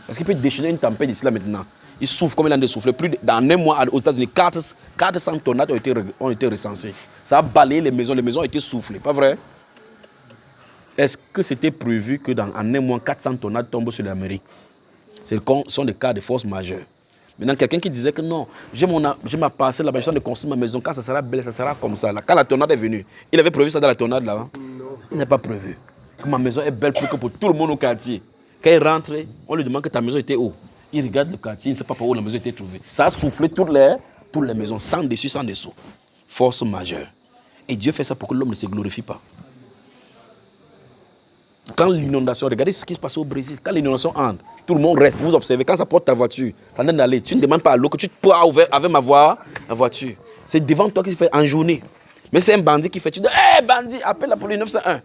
Parce qu'il peut déchaîner une tempête ici là maintenant. Il souffle comme il a de souffler. Dans un mois aux États-Unis, 400 tornades ont été recensées. Ça a balayé les maisons ont été soufflées, pas vrai? Est-ce que c'était prévu que en un mois, 400 tornades tombent sur l'Amérique? Ce sont des cas de force majeure. Maintenant, quelqu'un qui disait que non, j'ai ma parcelle là-bas, je suis en train de construire ma maison, quand ça sera belle, ça sera comme ça. Là. Quand la tornade est venue, il avait prévu ça dans la tornade là-bas? Non. Il n'a pas prévu. Que ma maison est belle plus que pour tout le monde au quartier. Quand il rentre, on lui demande que ta maison était où? Il regarde le quartier, il ne sait pas par où la maison était trouvée. Ça a soufflé toutes les maisons, sans dessus, sans dessous. Force majeure. Et Dieu fait ça pour que l'homme ne se glorifie pas. Quand l'inondation, regardez ce qui se passe au Brésil, quand l'inondation entre, tout le monde reste, vous observez, quand ça porte ta voiture, ça donne d'aller, tu ne demandes pas à l'eau que tu peux ouvrir avec ma voiture. C'est devant toi qui se fait en journée. Mais c'est un bandit qui fait, tu dis, hé bandit, appelle la police 901.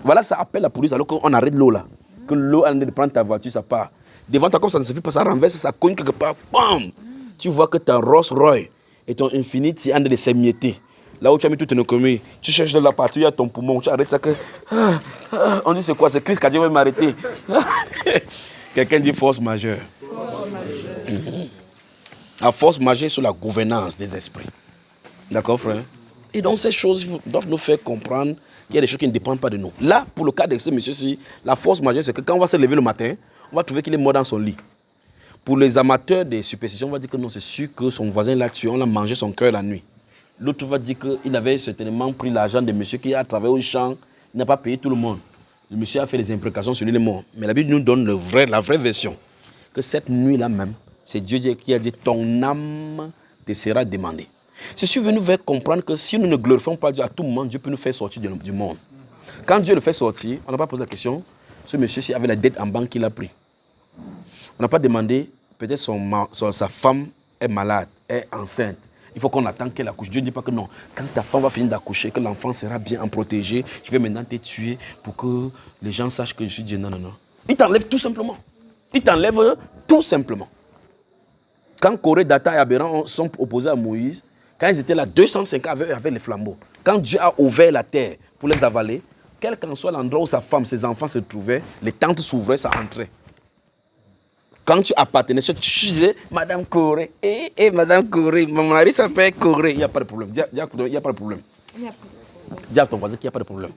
Voilà, ça appelle la police alors qu'on arrête l'eau là. Que l'eau a de prendre ta voiture, ça part. Devant toi, comme ça ne se fait pas, ça renverse, ça cogne quelque part, bam! Tu vois que ta Rolls Royce et ton Infiniti ont de s'émietter. Là où tu as mis toute ton économie, tu cherches de la partie, il y a ton poumon, tu arrêtes ça que... on dit c'est quoi? C'est Christ qui a dit va m'arrêter. Quelqu'un dit force majeure. La force majeure sur la gouvernance des esprits. D'accord, frère? Et donc ces choses doivent nous faire comprendre qu'il y a des choses qui ne dépendent pas de nous. Là, pour le cas de ce monsieur-ci, la force majeure, c'est que quand on va se lever le matin, on va trouver qu'il est mort dans son lit. Pour les amateurs des superstitions, on va dire que non, c'est sûr que son voisin l'a tué, on a mangé son cœur la nuit. L'autre va dire qu'il avait certainement pris l'argent de monsieur qui a travaillé au champ, il n'a pas payé tout le monde. Le monsieur a fait des imprécations sur lui, il est mort. Mais la Bible nous donne la vraie version. Que cette nuit-là même, c'est Dieu qui a dit ton âme te sera demandée. Ceci veut nous faire comprendre que si nous ne glorifions pas Dieu à tout moment, Dieu peut nous faire sortir du monde. Quand Dieu le fait sortir, on n'a pas posé la question, ce monsieur-ci avait la dette en banque qu'il a pris. On n'a pas demandé, peut-être sa femme est malade, est enceinte. Il faut qu'on attende qu'elle accouche. Dieu ne dit pas que non. Quand ta femme va finir d'accoucher, que l'enfant sera bien protégé, je vais maintenant te tuer pour que les gens sachent que je suis Dieu. Non, non, non. Il t'enlève tout simplement. Il t'enlève tout simplement. Quand Corée, Data et Abiram sont opposés à Moïse, quand ils étaient là, 205 avec les flambeaux, quand Dieu a ouvert la terre pour les avaler, quel qu'en soit l'endroit où sa femme, ses enfants se trouvaient, les tentes s'ouvraient, ça entrait. quand tu appartenais, tu disais Madame Corée, Madame Corée, mon mari s'appelle Corée, il n'y a pas de problème. Il n'y a pas de problème. Dis à ton voisin qu'il n'y a pas de problème.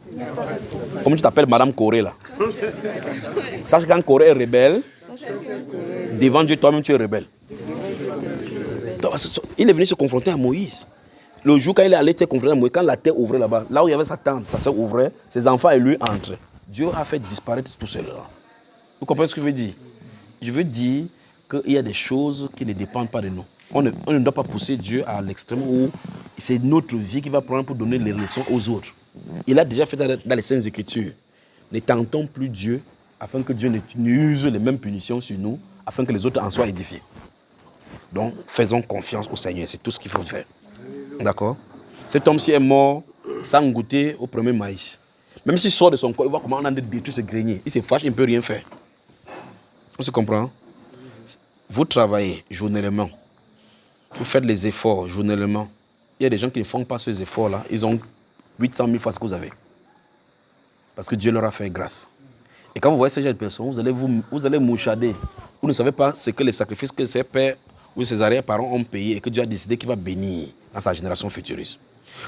Comment tu t'appelles Madame Corée là? Sache quand Corée est rebelle, devant Dieu, toi-même tu es rebelle. Donc, il est venu se confronter à Moïse. Le jour quand il est allé se confronter à Moïse, quand la terre ouvrait là-bas, là où il y avait sa tente, ça s'ouvrait, ses enfants et lui entraient. Dieu a fait disparaître tout cela. Vous comprenez ce que je veux dire? Je veux dire qu'il y a des choses qui ne dépendent pas de nous. On ne doit pas pousser Dieu à l'extrême où c'est notre vie qui va prendre pour donner les leçons aux autres. Il a déjà fait ça dans les Saintes Écritures. Ne tentons plus Dieu afin que Dieu n'use les mêmes punitions sur nous, afin que les autres en soient édifiés. Donc, faisons confiance au Seigneur, c'est tout ce qu'il faut faire. D'accord? Cet homme-ci est mort sans goûter au premier maïs. Même s'il sort de son corps, il voit comment on a détruit ce grenier. Il se fâche, il ne peut rien faire. On se comprend? Vous travaillez journellement. Vous faites les efforts journellement. Il y a des gens qui ne font pas ces efforts-là. Ils ont 800 000 fois ce que vous avez. Parce que Dieu leur a fait grâce. Et quand vous voyez ces gens de personnes, vous allez mouchader. Vous ne savez pas ce que les sacrifices que ses pères ou ses arrière-parents ont payé et que Dieu a décidé qu'il va bénir dans sa génération futuriste.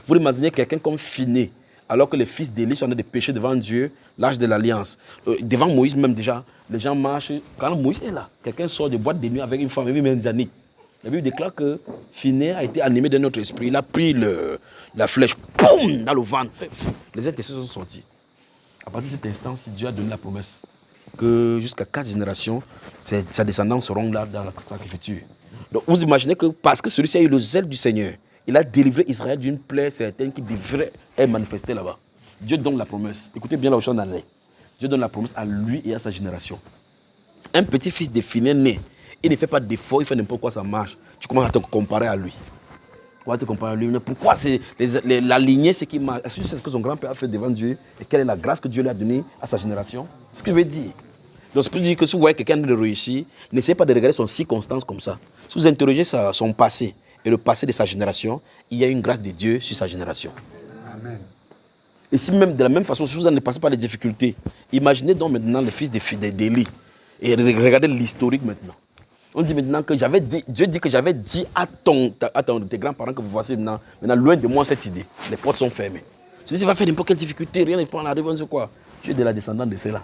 Vous imaginez quelqu'un comme Phiné, alors que les fils d'Élie sont en train de pécher devant Dieu, l'âge de l'alliance. Devant Moïse même déjà, les gens marchent. Quand Moïse est là, quelqu'un sort de boîte de nuit avec une femme, une Médianite. La Bible déclare que Phiné a été animé de notre esprit. Il a pris la flèche, boum, dans le ventre. Les intercesseurs sont sortis. À partir de cet instant, Dieu a donné la promesse que jusqu'à 4 générations, ses descendants seront là dans la sacrificature. Donc vous imaginez que parce que celui-ci a eu le zèle du Seigneur, il a délivré Israël d'une plaie certaine qui devrait être manifestée là-bas. Dieu donne la promesse. Écoutez bien là où je suis en allée. Dieu donne la promesse à lui et à sa génération. Un petit fils de Phiné né, il ne fait pas d'effort, il fait n'importe quoi, ça marche. Tu commences à te comparer à lui. On va te comparer à lui. Mais pourquoi c'est la lignée, c'est qui marche? Est-ce que c'est ce que son grand-père a fait devant Dieu? Et quelle est la grâce que Dieu lui a donnée à sa génération? C'est ce que je veux dire. Donc, c'est pour dire que si vous voyez quelqu'un de réussir, n'essayez pas de regarder son circonstance comme ça. Si vous interrogez son passé et le passé de sa génération, il y a une grâce de Dieu sur sa génération. Amen. Et si même de la même façon, si vous ne passez pas les difficultés, imaginez donc maintenant le fils d'Élie et regardez l'historique maintenant. On dit maintenant que Dieu dit que j'avais dit à tes grands-parents que vous voici maintenant, loin de moi cette idée. Les portes sont fermées. Celui-ci va faire n'importe quelle difficulté, rien ne peut en arriver, on ne sait quoi. Tu es de la descendance de cela.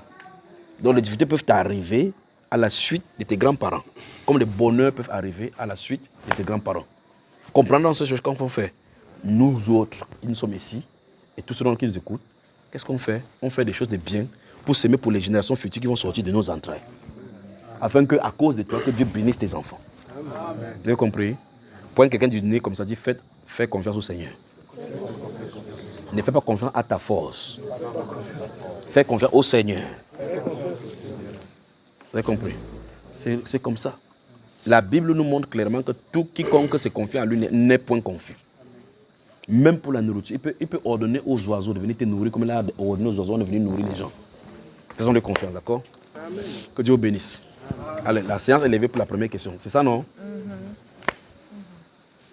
Donc les difficultés peuvent t'arriver à la suite de tes grands-parents. Comme les bonheurs peuvent arriver à la suite de tes grands-parents. Comprenant ces choses qu'on fait, nous autres qui nous sommes ici, et tous ceux qui nous écoutent, qu'est-ce qu'on fait? On fait des choses de bien pour s'aimer pour les générations futures qui vont sortir de nos entrailles. Afin qu'à cause de toi, que Dieu bénisse tes enfants. Amen. Vous avez compris? Point quelqu'un du nez comme ça, dit fais confiance au Seigneur. Ne fais pas confiance à ta force. Fais confiance au Seigneur. Vous avez compris? C'est comme ça. La Bible nous montre clairement que tout quiconque se confie à lui n'est point confus. Même pour la nourriture. Il peut ordonner aux oiseaux de venir te nourrir comme il a ordonné aux oiseaux de venir nourrir les gens. Faisons-le confiance, d'accord? Que Dieu vous bénisse. Allez, la séance est levée pour la première question. C'est ça, non?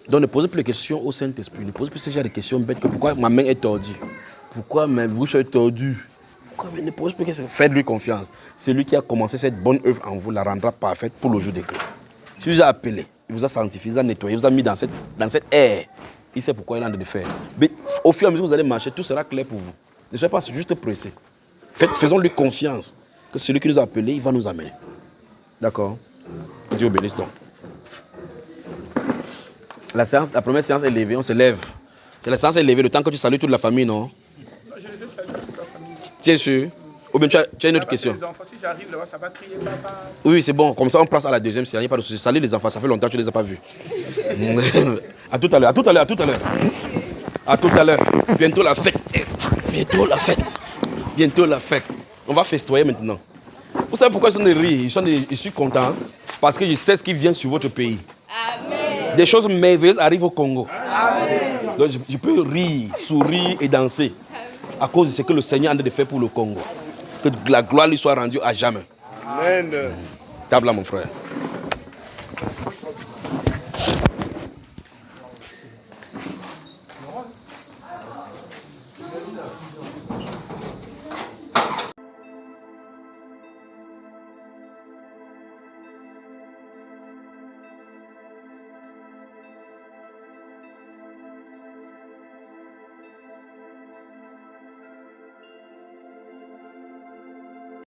Donc ne posez plus les questions au Saint-Esprit. Ne posez plus ce genre de questions bêtes que pourquoi ma main est tordue? Pourquoi ma bouche est tordue? Ne posez plus de questions. Faites-lui confiance. Celui qui a commencé cette bonne œuvre en vous la rendra parfaite pour le jour de Christ. Si vous a appelé, il vous a sanctifié, il vous a nettoyé, il vous a mis dans cette ère, il sait pourquoi il est en train de faire. Mais au fur et à mesure que vous allez marcher, tout sera clair pour vous. Ne soyez pas juste pressé. Faisons-lui confiance que celui qui nous a appelés, il va nous amener. D'accord? Dieu vous bénisse donc. La première séance est levée, on se lève. La séance est levée, le temps que tu salues toute la famille, non? Non, je les ai salués toute la famille. Tu es sûr? Ou bien tu as une autre question? Les enfants, si j'arrive là-bas, ça va crier papa. Oui, c'est bon. Comme ça, on passe à la deuxième séance. Il n'y a pas de souci. Salut les enfants, ça fait longtemps que tu ne les as pas vus. À tout à l'heure, à tout à l'heure, à tout à l'heure. À tout à l'heure. Bientôt la fête. Bientôt la fête. Bientôt la fête. On va festoyer maintenant. Vous savez pourquoi ils sont des rires? Je suis content parce que je sais ce qui vient sur votre pays. Amen. Des choses merveilleuses arrivent au Congo. Amen. Donc je peux rire, sourire et danser à cause de ce que le Seigneur est en train de faire pour le Congo. Que la gloire lui soit rendue à jamais. Amen. Table là, mon frère.